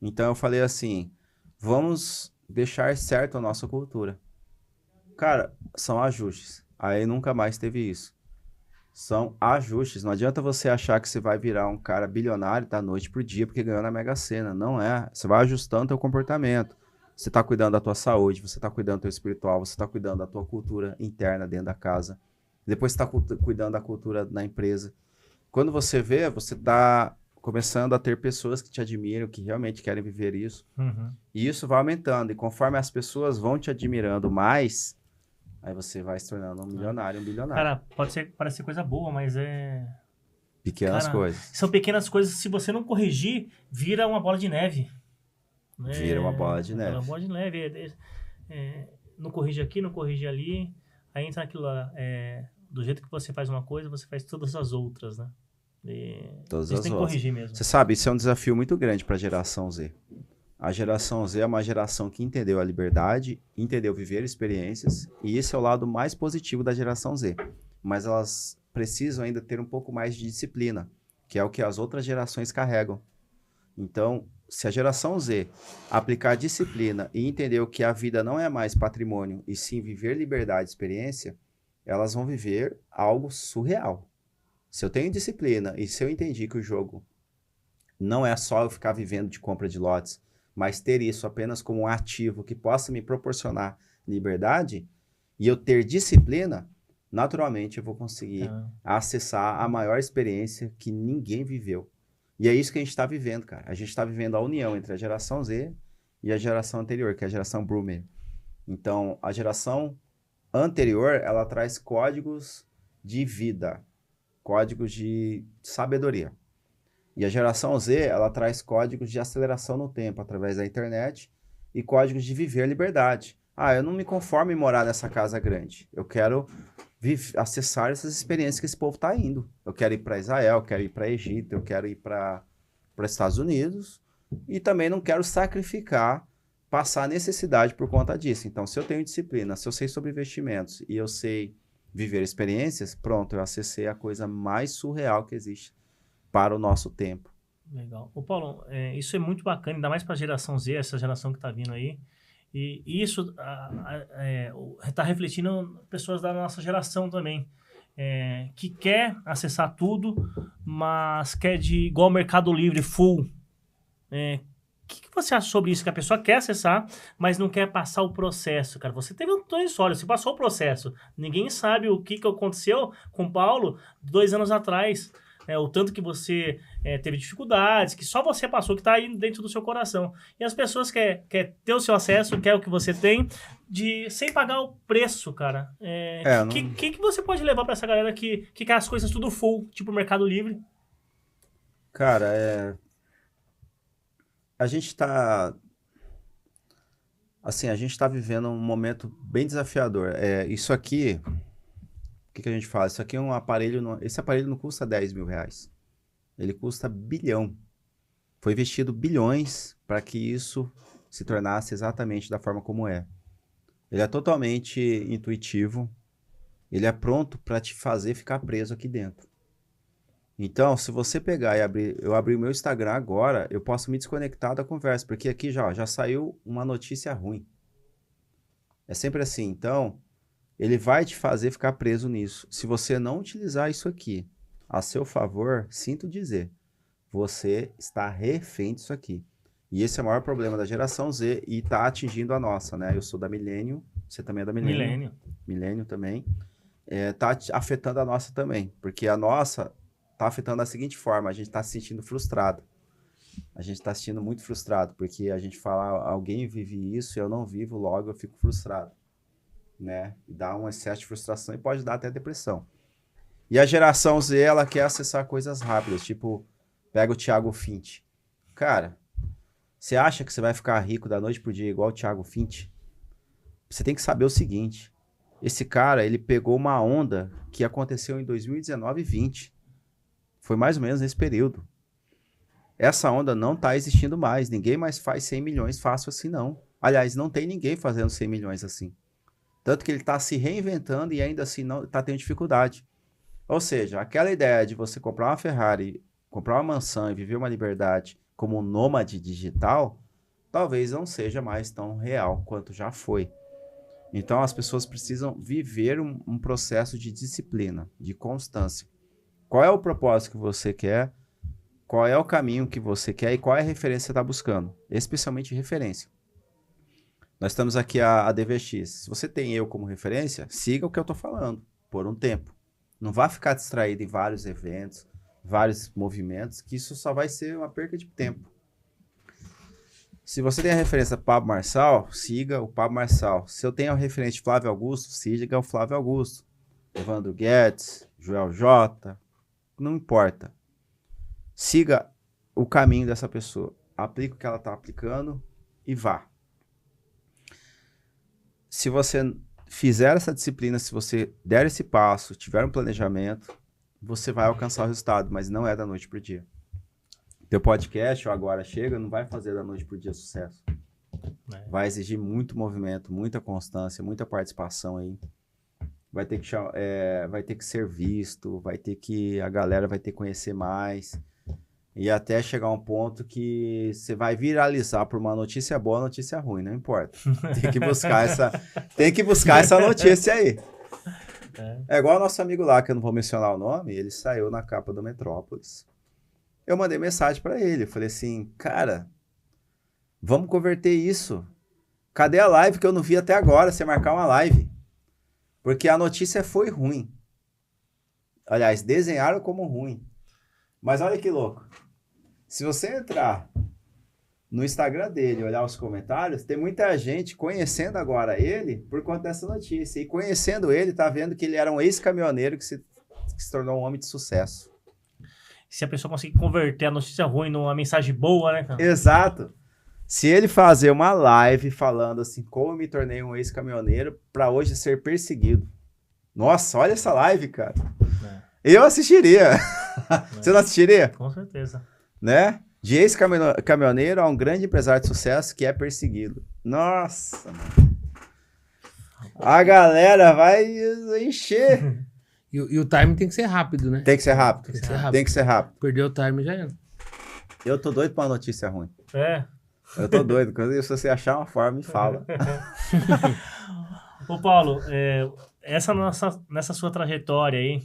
Então eu falei assim, vamos deixar certo a nossa cultura. Cara, são ajustes. Aí nunca mais teve isso. São ajustes. Não adianta você achar que você vai virar um cara bilionário da noite pro dia porque ganhou na Mega Sena. Não é. Você vai ajustando teu comportamento. Você está cuidando da tua saúde, você está cuidando do teu espiritual, você está cuidando da tua cultura interna dentro da casa. Depois você está cuidando da cultura na empresa. Quando você vê, você está começando a ter pessoas que te admiram, que realmente querem viver isso. Uhum. E isso vai aumentando. E conforme as pessoas vão te admirando mais, aí você vai se tornando um milionário, um bilionário. Cara, parece coisa boa, mas é... Pequenas coisas. São pequenas coisas, se você não corrigir, vira uma bola de neve. Vira uma bola de neve. Uma bola de neve. Não corrige aqui, não corrige ali. Aí entra aquilo lá. Do jeito que você faz uma coisa, você faz todas as outras, né? Todas você as tem que outras. corrigir mesmo. Você sabe, isso é um desafio muito grande para a geração Z. A geração Z é uma geração que entendeu a liberdade, entendeu viver experiências, e esse é o lado mais positivo da geração Z. Mas elas precisam ainda ter um pouco mais de disciplina, que é o que as outras gerações carregam. Então, se a geração Z aplicar disciplina e entender que a vida não é mais patrimônio, e sim viver liberdade e experiência, elas vão viver algo surreal. Se eu tenho disciplina e se eu entendi que o jogo não é só eu ficar vivendo de compra de lotes, mas ter isso apenas como um ativo que possa me proporcionar liberdade, e eu ter disciplina, naturalmente eu vou conseguir acessar a maior experiência que ninguém viveu. E é isso que a gente está vivendo, cara. A gente está vivendo a união entre a geração Z e a geração anterior, que é a geração Boomer. Então, a geração anterior, ela traz códigos de vida, códigos de sabedoria. E a geração Z, ela traz códigos de aceleração no tempo, através da internet, e códigos de viver a liberdade. Eu não me conformo em morar nessa casa grande. Eu quero acessar essas experiências que esse povo está indo. Eu quero ir para Israel, eu quero ir para Egito, eu quero ir para Estados Unidos, e também não quero sacrificar, passar necessidade por conta disso. Então, se eu tenho disciplina, se eu sei sobre investimentos e eu sei viver experiências, pronto, eu acessei a coisa mais surreal que existe para o nosso tempo. Legal. Ô Paulo, isso é muito bacana, ainda mais para a geração Z, essa geração que está vindo aí. E isso está refletindo pessoas da nossa geração também, que quer acessar tudo, mas quer igual o Mercado Livre, full. O que você acha sobre isso? Que a pessoa quer acessar, mas não quer passar o processo, cara. Você teve uma história, você passou o processo. Ninguém sabe o que aconteceu com o Paulo 2 anos atrás. O tanto que você teve dificuldades, que só você passou, que está aí dentro do seu coração. E as pessoas querem ter o seu acesso, quer o que você tem, sem pagar o preço, cara. Que você pode levar para essa galera que quer as coisas tudo full, tipo Mercado Livre? Cara, a gente tá vivendo um momento bem desafiador. Isso aqui, o que a gente fala? Isso aqui é um aparelho, esse aparelho não custa 10 mil reais. Ele custa bilhão. Foi investido bilhões para que isso se tornasse exatamente da forma como é. Ele é totalmente intuitivo. Ele é pronto para te fazer ficar preso aqui dentro. Então, se você pegar e eu abrir o meu Instagram agora, eu posso me desconectar da conversa, porque aqui já saiu uma notícia ruim. É sempre assim. Então, ele vai te fazer ficar preso nisso. Se você não utilizar isso aqui a seu favor, sinto dizer, você está refém disso aqui. E esse é o maior problema da geração Z e está atingindo a nossa, né? Eu sou da Millennium, você também é da Millennium. Millennium também. Está afetando a nossa também, porque a nossa está afetando da seguinte forma, a gente está se sentindo frustrado. A gente está se sentindo muito frustrado, porque a gente fala, alguém vive isso, eu não vivo, logo eu fico frustrado. Né? E dá um excesso de frustração e pode dar até depressão. E a geração Z, ela quer acessar coisas rápidas, tipo, pega o Thiago Fint. Cara, você acha que você vai ficar rico da noite pro dia igual o Thiago Fint? Você tem que saber o seguinte, esse cara, ele pegou uma onda que aconteceu em 2019 e 20. Foi mais ou menos nesse período. Essa onda não tá existindo mais, ninguém mais faz 100 milhões fácil assim não. Aliás, não tem ninguém fazendo 100 milhões assim. Tanto que ele está se reinventando e ainda assim não está tendo dificuldade. Ou seja, aquela ideia de você comprar uma Ferrari, comprar uma mansão e viver uma liberdade como um nômade digital, talvez não seja mais tão real quanto já foi. Então as pessoas precisam viver um processo de disciplina, de constância. Qual é o propósito que você quer? Qual é o caminho que você quer e qual é a referência que você está buscando? Especialmente referência. Nós estamos aqui a DVX. Se você tem eu como referência, siga o que eu estou falando por um tempo. Não vá ficar distraído em vários eventos, vários movimentos, que isso só vai ser uma perca de tempo. Se você tem a referência Pablo Marçal, siga o Pablo Marçal. Se eu tenho a referência de Flávio Augusto, siga o Flávio Augusto. Evandro Guedes, Joel J, não importa. Siga o caminho dessa pessoa. Aplique o que ela está aplicando e vá. Se você fizer essa disciplina, se você der esse passo, tiver um planejamento, você vai alcançar o resultado, mas não é da noite pro dia. Teu podcast, o Agora Chega, não vai fazer da noite pro dia sucesso. Vai exigir muito movimento, muita constância, muita participação aí. Vai ter que ser visto, a galera vai ter que conhecer mais. E até chegar a um ponto que você vai viralizar por uma notícia boa ou notícia ruim, não importa. Tem que buscar essa notícia aí. É igual o nosso amigo lá, que eu não vou mencionar o nome, ele saiu na capa do Metrópolis. Eu mandei mensagem para ele, eu falei assim, cara, vamos converter isso. Cadê a live que eu não vi até agora, você marcar uma live? Porque a notícia foi ruim. Aliás, desenharam como ruim. Mas olha que louco. Se você entrar no Instagram dele e olhar os comentários, tem muita gente conhecendo agora ele por conta dessa notícia. E conhecendo ele, tá vendo que ele era um ex-caminhoneiro que se tornou um homem de sucesso. Se a pessoa conseguir converter a notícia ruim numa mensagem boa, né, cara? Exato. Se ele fazer uma live falando assim, como eu me tornei um ex-caminhoneiro para hoje ser perseguido. Nossa, olha essa live, cara. Eu assistiria. Você não assistiria? Com certeza. Né? De ex-caminhoneiro a um grande empresário de sucesso que é perseguido. Nossa, mano. A galera vai encher. E o time tem que ser rápido, né? Tem que ser rápido. Tem que ser rápido. Tem que ser rápido. Perdeu o time já era. Eu tô doido pra uma notícia ruim. É. Eu tô doido. Quando você achar uma forma, me fala. Ô Paulo, nessa sua trajetória aí,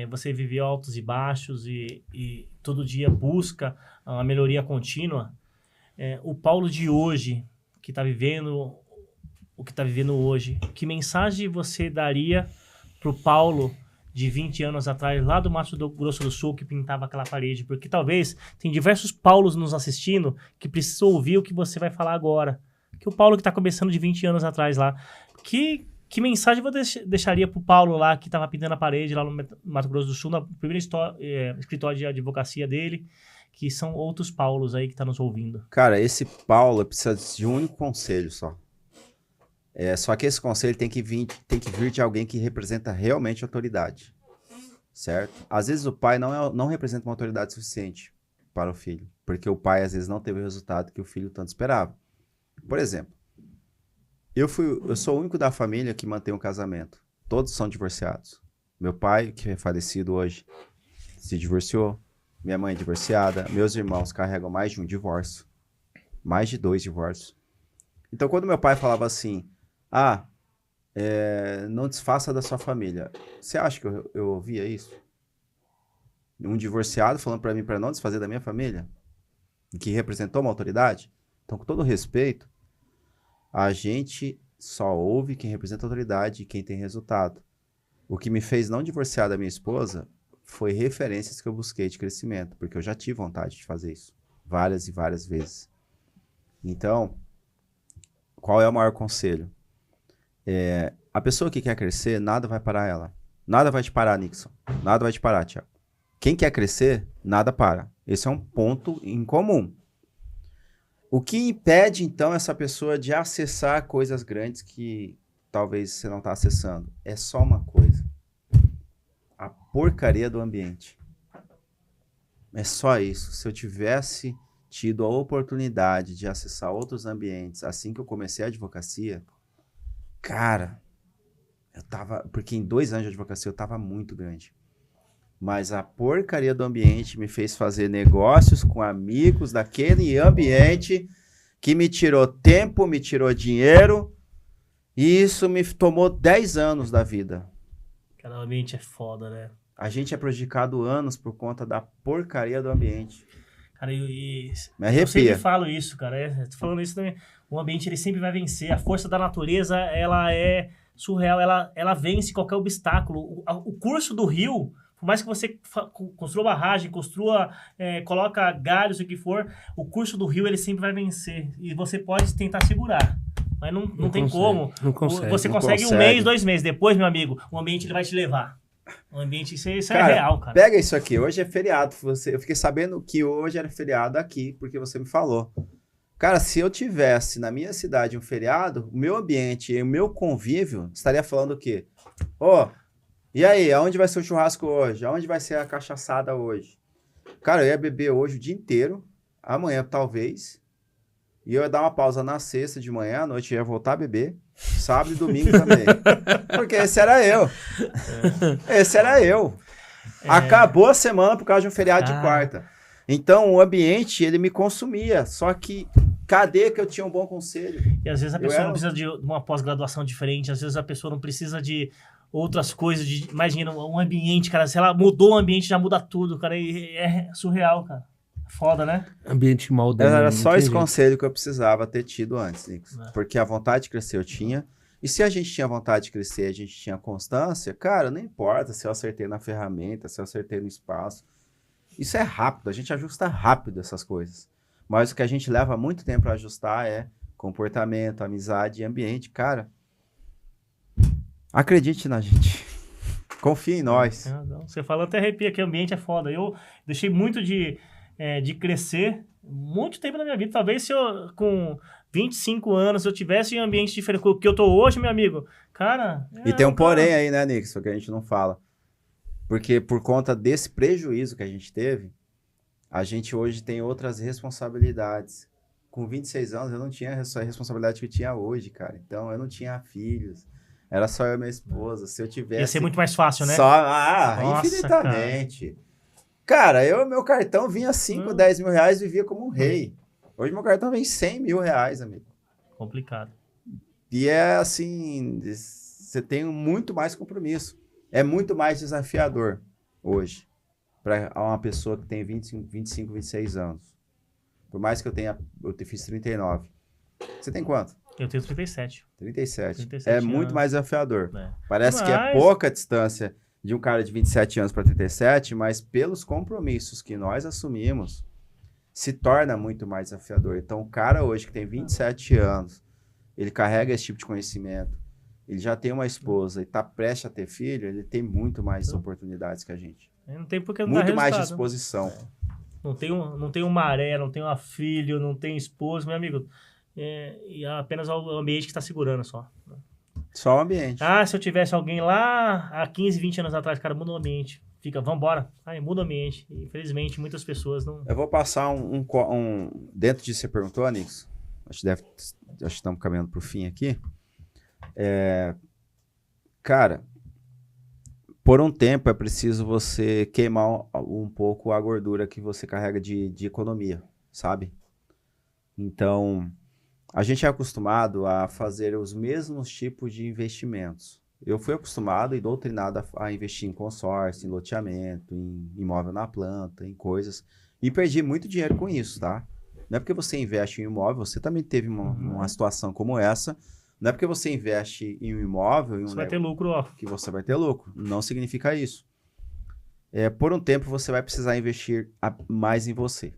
você viveu altos e baixos e todo dia busca a melhoria contínua. O Paulo de hoje, que está vivendo o que está vivendo hoje, que mensagem você daria pro Paulo de 20 anos atrás, lá do Mato Grosso do Sul, que pintava aquela parede? Porque talvez tem diversos Paulos nos assistindo que precisam ouvir o que você vai falar agora. Que o Paulo que está começando de 20 anos atrás lá. Que mensagem você deixaria pro Paulo lá, que estava pintando a parede lá no Mato Grosso do Sul, no primeiro escritório de advocacia dele, que são outros Paulos aí que tá nos ouvindo? Cara, esse Paulo precisa de um único conselho só. Só que esse conselho tem que vir de alguém que representa realmente autoridade, certo? Às vezes o pai não representa uma autoridade suficiente para o filho, porque o pai às vezes não teve o resultado que o filho tanto esperava. Por exemplo, eu sou o único da família que mantém um casamento. Todos são divorciados. Meu pai, que é falecido hoje, se divorciou. Minha mãe é divorciada. Meus irmãos carregam mais de um divórcio. Mais de 2 divórcios. Então, quando meu pai falava assim, não desfaça da sua família. Você acha que eu ouvia isso? Um divorciado falando para mim para não desfazer da minha família? Que representou uma autoridade? Então, com todo respeito, a gente só ouve quem representa a autoridade e quem tem resultado. O que me fez não divorciar da minha esposa foi referências que eu busquei de crescimento, porque eu já tive vontade de fazer isso várias e várias vezes. Então, qual é o maior conselho? A pessoa que quer crescer, nada vai parar ela. Nada vai te parar, Nixon. Nada vai te parar, Thiago. Quem quer crescer, nada para. Esse é um ponto em comum. O que impede, então, essa pessoa de acessar coisas grandes que talvez você não está acessando? É só uma coisa. A porcaria do ambiente. É só isso. Se eu tivesse tido a oportunidade de acessar outros ambientes assim que eu comecei a advocacia, cara, porque em 2 anos de advocacia eu estava muito grande. Mas a porcaria do ambiente me fez fazer negócios com amigos daquele ambiente que me tirou tempo, me tirou dinheiro, e isso me tomou 10 anos da vida. Cara, o ambiente é foda, né? A gente é prejudicado anos por conta da porcaria do ambiente. Cara, me arrepia. Eu sempre falo isso, cara. Tô falando isso também. O ambiente, ele sempre vai vencer. A força da natureza, ela é surreal. Ela vence qualquer obstáculo. O curso do rio, por mais que você construa barragem, coloca galhos, o que for, o curso do rio, ele sempre vai vencer. E você pode tentar segurar. Mas não tem consegue, como. Não consegue. Você consegue 1 mês, 2 meses. Depois, meu amigo, o ambiente ele vai te levar. O ambiente, isso cara, é real, cara. Pega isso aqui. Hoje é feriado. Eu fiquei sabendo que hoje era feriado aqui, porque você me falou. Cara, se eu tivesse na minha cidade um feriado, o meu ambiente e o meu convívio estaria falando o quê? E aí, aonde vai ser o churrasco hoje? Aonde vai ser a cachaçada hoje? Cara, eu ia beber hoje o dia inteiro. Amanhã, talvez. E eu ia dar uma pausa na sexta de manhã, à noite eu ia voltar a beber. Sábado e domingo também. Porque esse era eu. Esse era eu. Acabou a semana por causa de um feriado de quarta. Então, o ambiente, ele me consumia. Só que, cadê que eu tinha um bom conselho? E às vezes a pessoa não precisa de uma pós-graduação diferente. Às vezes a pessoa não precisa de outras coisas. Imagina, um ambiente, cara. Se ela mudou o ambiente, já muda tudo, cara. E é surreal, cara. Foda, né? Ambiente molda. Era só esse conselho que eu precisava ter tido antes, Nix. Porque a vontade de crescer eu tinha. E se a gente tinha vontade de crescer, a gente tinha constância, cara, não importa se eu acertei na ferramenta, se eu acertei no espaço. Isso é rápido, a gente ajusta rápido essas coisas. Mas o que a gente leva muito tempo para ajustar é comportamento, amizade e ambiente. Cara, acredite na gente. Confia em nós. Você falou até arrepia que o ambiente é foda. Eu deixei muito de crescer muito tempo na minha vida. Talvez se eu, com 25 anos, eu tivesse em um ambiente diferente do que eu tô hoje, meu amigo. Cara... E tem um porém aí, né, Nixon, que a gente não fala. Porque por conta desse prejuízo que a gente teve, a gente hoje tem outras responsabilidades. Com 26 anos, eu não tinha essa responsabilidade que eu tinha hoje, cara. Então, eu não tinha filhos. Era só eu e minha esposa. Se eu tivesse... Ia ser muito mais fácil, né? Nossa, infinitamente. Cara, meu cartão vinha 5, 10 mil reais e vivia como um rei. Hoje meu cartão vem R$100 mil, amigo. Complicado. E é assim, você tem muito mais compromisso. É muito mais desafiador hoje para uma pessoa que tem 25, 26 anos. Por mais que eu fiz 39. Você tem quanto? Eu tenho 37. 37. 37 É anos. muito mais desafiador. É. Parece que é pouca distância de um cara de 27 anos para 37, mas pelos compromissos que nós assumimos, se torna muito mais desafiador. Então, o cara hoje que tem 27 anos, ele carrega esse tipo de conhecimento, ele já tem uma esposa e está prestes a ter filho, ele tem muito mais oportunidades que a gente. Não tem porque não muito dá mais resultado. disposição. Não tem um maré, não tem uma filho, não tem esposa, meu amigo. E é apenas o ambiente que está segurando só. Só o ambiente. Se eu tivesse alguém lá há 15, 20 anos atrás, cara, muda o ambiente. Fica, vambora. Muda o ambiente. E, infelizmente, muitas pessoas não... Eu vou passar dentro disso que você perguntou, Nix. Acho que estamos caminhando para o fim aqui. Cara, por um tempo é preciso você queimar um pouco a gordura que você carrega de economia, sabe? Então, a gente é acostumado a fazer os mesmos tipos de investimentos. Eu fui acostumado e doutrinado a investir em consórcio, em loteamento, em imóvel na planta, em coisas. E perdi muito dinheiro com isso, tá? Não é porque você investe em imóvel, você também teve uma situação como essa. Não é porque você investe em um imóvel... Você vai ter lucro, ó. Que você vai ter lucro. Não significa isso. Por um tempo, você vai precisar investir mais em você.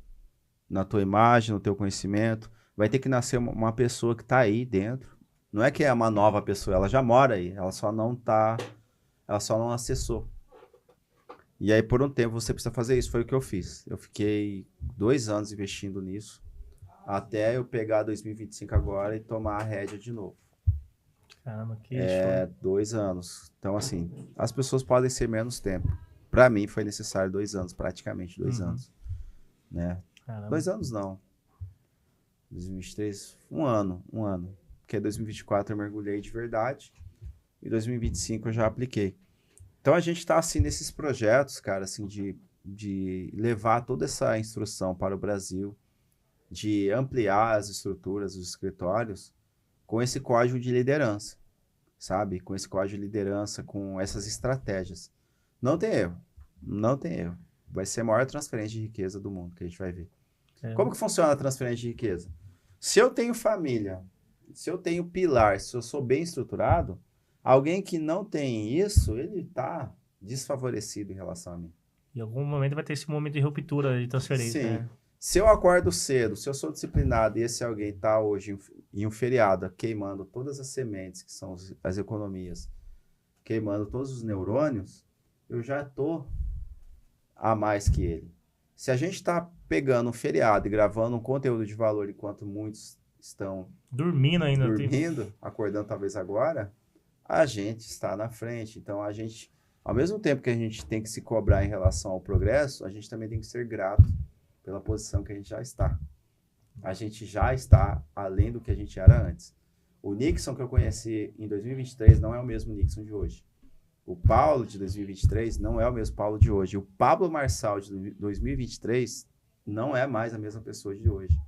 Na tua imagem, no teu conhecimento. Vai ter que nascer uma pessoa que está aí dentro. Não é que é uma nova pessoa, ela já mora aí. Ela só não acessou. E aí, por um tempo, você precisa fazer isso. Foi o que eu fiz. Eu fiquei 2 anos investindo nisso. Até eu pegar 2025 agora e tomar a rédea de novo. Caramba, que show. 2 anos. Então, assim, as pessoas podem ser menos tempo. Para mim, foi necessário 2 anos, praticamente 2 anos. Né? Caramba. 2 anos não. 2023, um ano. Porque 2024 eu mergulhei de verdade. E 2025 eu já apliquei. Então, a gente está, assim, nesses projetos, cara, assim, de levar toda essa instrução para o Brasil, de ampliar as estruturas dos escritórios com esse código de liderança, sabe? Com esse código de liderança, com essas estratégias. Não tem erro. Vai ser a maior transferência de riqueza do mundo que a gente vai ver. Como que funciona a transferência de riqueza? Se eu tenho família, se eu tenho pilar, se eu sou bem estruturado, alguém que não tem isso, ele está desfavorecido em relação a mim. Em algum momento vai ter esse momento de ruptura de transferência. Sim. Né? Se eu acordo cedo, se eu sou disciplinado e esse alguém está hoje em um feriado queimando todas as sementes, que são as economias, queimando todos os neurônios, eu já estou a mais que ele. Se a gente está pegando um feriado e gravando um conteúdo de valor enquanto muitos estão dormindo, acordando talvez agora, a gente está na frente. Então, a gente, ao mesmo tempo que a gente tem que se cobrar em relação ao progresso, a gente também tem que ser grato pela posição que a gente já está. A gente já está além do que a gente era antes. O Nixon que eu conheci em 2023 não é o mesmo Nixon de hoje. O Paulo de 2023 não é o mesmo Paulo de hoje. O Pablo Marçal de 2023 não é mais a mesma pessoa de hoje.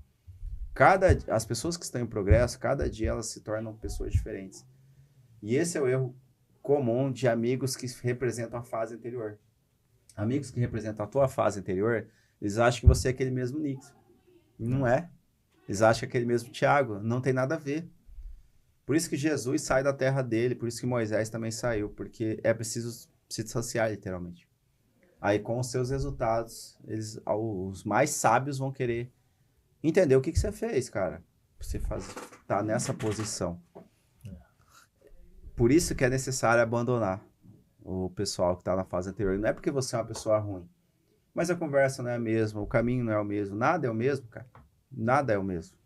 As pessoas que estão em progresso, cada dia elas se tornam pessoas diferentes. E esse é o erro comum de amigos que representam a fase anterior. Amigos que representam a tua fase anterior, eles acham que você é aquele mesmo Nixon. Não é. Eles acham que é aquele mesmo Tiago. Não tem nada a ver. Por isso que Jesus sai da terra dele, por isso que Moisés também saiu, porque é preciso se dissociar, literalmente. Aí, com os seus resultados, os mais sábios vão querer entender o que você fez, cara. Pra você tá nessa posição. Por isso que é necessário abandonar o pessoal que está na fase anterior. Não é porque você é uma pessoa ruim, mas a conversa não é a mesma, o caminho não é o mesmo, nada é o mesmo, cara. Nada é o mesmo.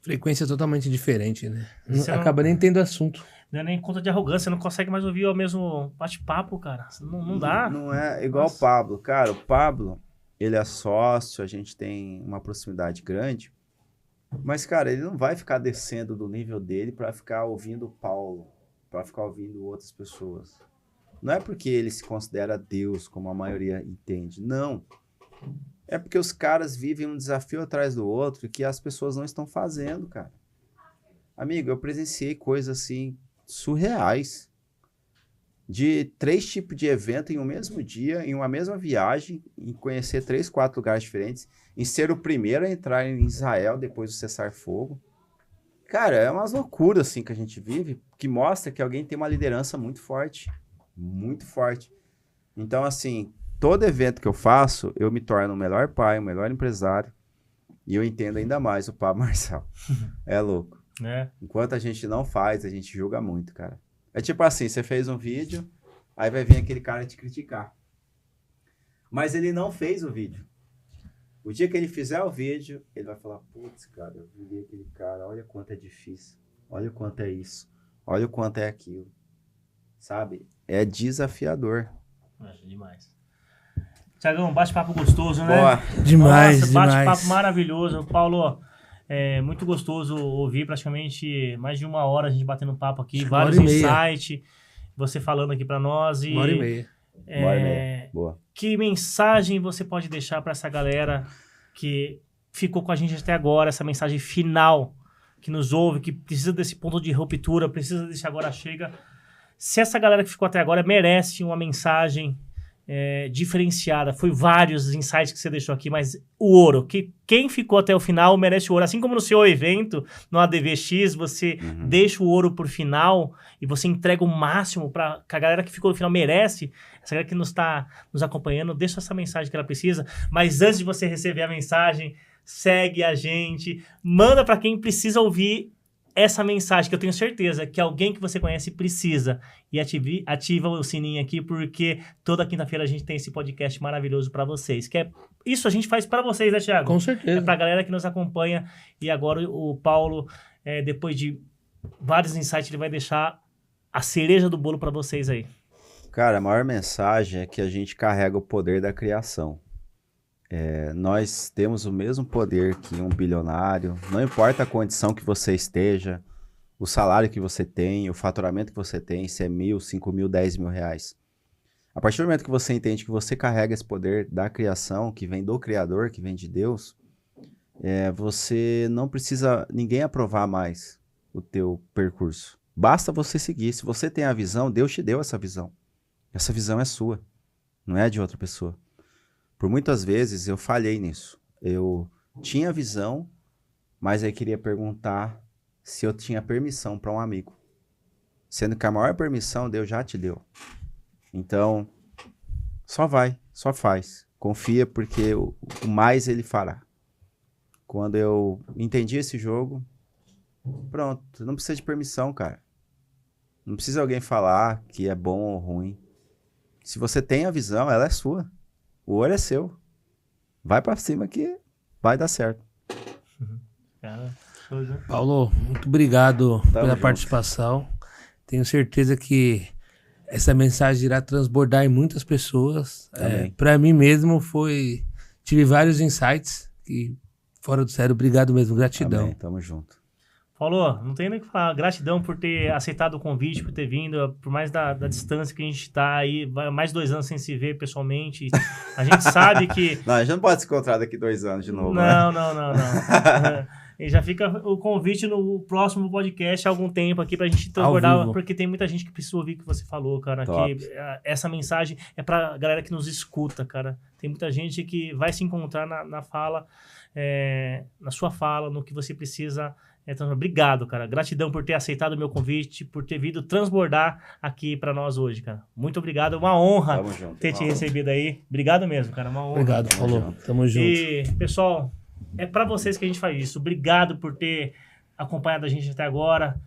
Frequência totalmente diferente, né? Acaba nem tendo assunto. Não é nem conta de arrogância, você não consegue mais ouvir o mesmo bate-papo, cara. Não dá. Não é igual o Pablo. Cara, o Pablo, ele é sócio, a gente tem uma proximidade grande, mas, cara, ele não vai ficar descendo do nível dele para ficar ouvindo o Paulo, para ficar ouvindo outras pessoas. Não é porque ele se considera Deus, como a maioria entende. Não. É porque os caras vivem um desafio atrás do outro que as pessoas não estão fazendo, cara. Amigo, eu presenciei coisas assim surreais. De 3 tipos de evento em um mesmo dia, em uma mesma viagem, em conhecer 3, 4 lugares diferentes, em ser o primeiro a entrar em Israel depois do cessar-fogo. Cara, é umas loucuras assim que a gente vive, que mostra que alguém tem uma liderança muito forte. Muito forte. Então, assim, todo evento que eu faço, eu me torno o melhor pai, o melhor empresário, e eu entendo ainda mais o Pablo Marçal. É louco. Enquanto a gente não faz, a gente julga muito, cara. É tipo assim, você fez um vídeo, aí vai vir aquele cara te criticar. Mas ele não fez o vídeo. O dia que ele fizer o vídeo, ele vai falar, putz, cara, eu vi aquele cara, olha quanto é difícil, olha o quanto é isso, olha o quanto é aquilo. Sabe? É desafiador. Demais. Thiagão, bate-papo gostoso, né? Boa. Demais, Nossa, demais. bate-papo maravilhoso. Paulo, é muito gostoso ouvir praticamente mais de 1 hora a gente batendo papo aqui, vários insights, você falando aqui pra nós. 1h30. 1h30. Boa. Que mensagem você pode deixar pra essa galera que ficou com a gente até agora, essa mensagem final, que nos ouve, que precisa desse ponto de ruptura, precisa desse agora chega. Se essa galera que ficou até agora merece uma mensagem diferenciada, foi vários insights que você deixou aqui, mas o ouro, quem ficou até o final merece o ouro. Assim como no seu evento, no ADVX, você deixa o ouro por final e você entrega o máximo para que a galera que ficou no final merece. Essa galera que está nos acompanhando, deixa essa mensagem que ela precisa. Mas antes de você receber a mensagem, segue a gente, manda para quem precisa ouvir essa mensagem, que eu tenho certeza que alguém que você conhece precisa. E ativa o sininho aqui, porque toda quinta-feira a gente tem esse podcast maravilhoso para vocês. Isso a gente faz para vocês, né, Thiago? Com certeza. É para a galera que nos acompanha. E agora o Paulo, depois de vários insights, ele vai deixar a cereja do bolo para vocês aí. Cara, a maior mensagem é que a gente carrega o poder da criação. Nós temos o mesmo poder que um bilionário, não importa a condição que você esteja, o salário que você tem, o faturamento que você tem, se é 1.000, 5.000, 10.000 reais. A partir do momento que você entende que você carrega esse poder da criação, que vem do Criador, que vem de Deus, você não precisa ninguém aprovar mais o teu percurso. Basta você seguir. Se você tem a visão, Deus te deu essa visão. Essa visão é sua, não é de outra pessoa. Por muitas vezes eu falhei nisso. Eu tinha visão, mas eu queria perguntar se eu tinha permissão para um amigo. Sendo que a maior permissão Deus já te deu. Então, só vai, só faz. Confia, porque o mais ele fará. Quando eu entendi esse jogo, pronto, não precisa de permissão, cara. Não precisa alguém falar que é bom ou ruim. Se você tem a visão, ela é sua. O ouro é seu. Vai pra cima que vai dar certo. Paulo, muito obrigado pela junto. participação. Tenho certeza que essa mensagem irá transbordar em muitas pessoas. Para mim mesmo tive vários insights que fora do sério. Obrigado mesmo, gratidão. Amém. Tamo junto. Paulo, não tem nem o que falar. Gratidão por ter aceitado o convite, por ter vindo, por mais da distância que a gente está aí, mais 2 anos sem se ver pessoalmente. A gente sabe que... Não, a gente não pode se encontrar daqui 2 anos de novo, Não. né? E já fica o convite no próximo podcast há algum tempo aqui pra gente transbordar, porque tem muita gente que precisa ouvir o que você falou, cara. Top. Que essa mensagem é pra galera que nos escuta, cara. Tem muita gente que vai se encontrar na fala, na sua fala, no que você precisa. Então, obrigado, cara. Gratidão por ter aceitado o meu convite, por ter vindo transbordar aqui pra nós hoje, cara. Muito obrigado. Uma honra ter te recebido aí. Obrigado mesmo, cara. Uma honra. Obrigado, Paulo. Tamo junto. E, pessoal, é pra vocês que a gente faz isso. Obrigado por ter acompanhado a gente até agora,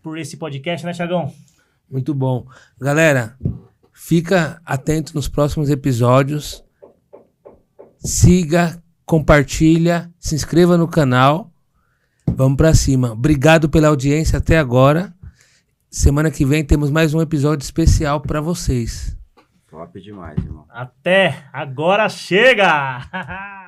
por esse podcast, né, Thiagão? Muito bom. Galera, fica atento nos próximos episódios. Siga, compartilha, se inscreva no canal. Vamos pra cima. Obrigado pela audiência até agora. Semana que vem temos mais um episódio especial pra vocês. Top demais, irmão. Até agora chega!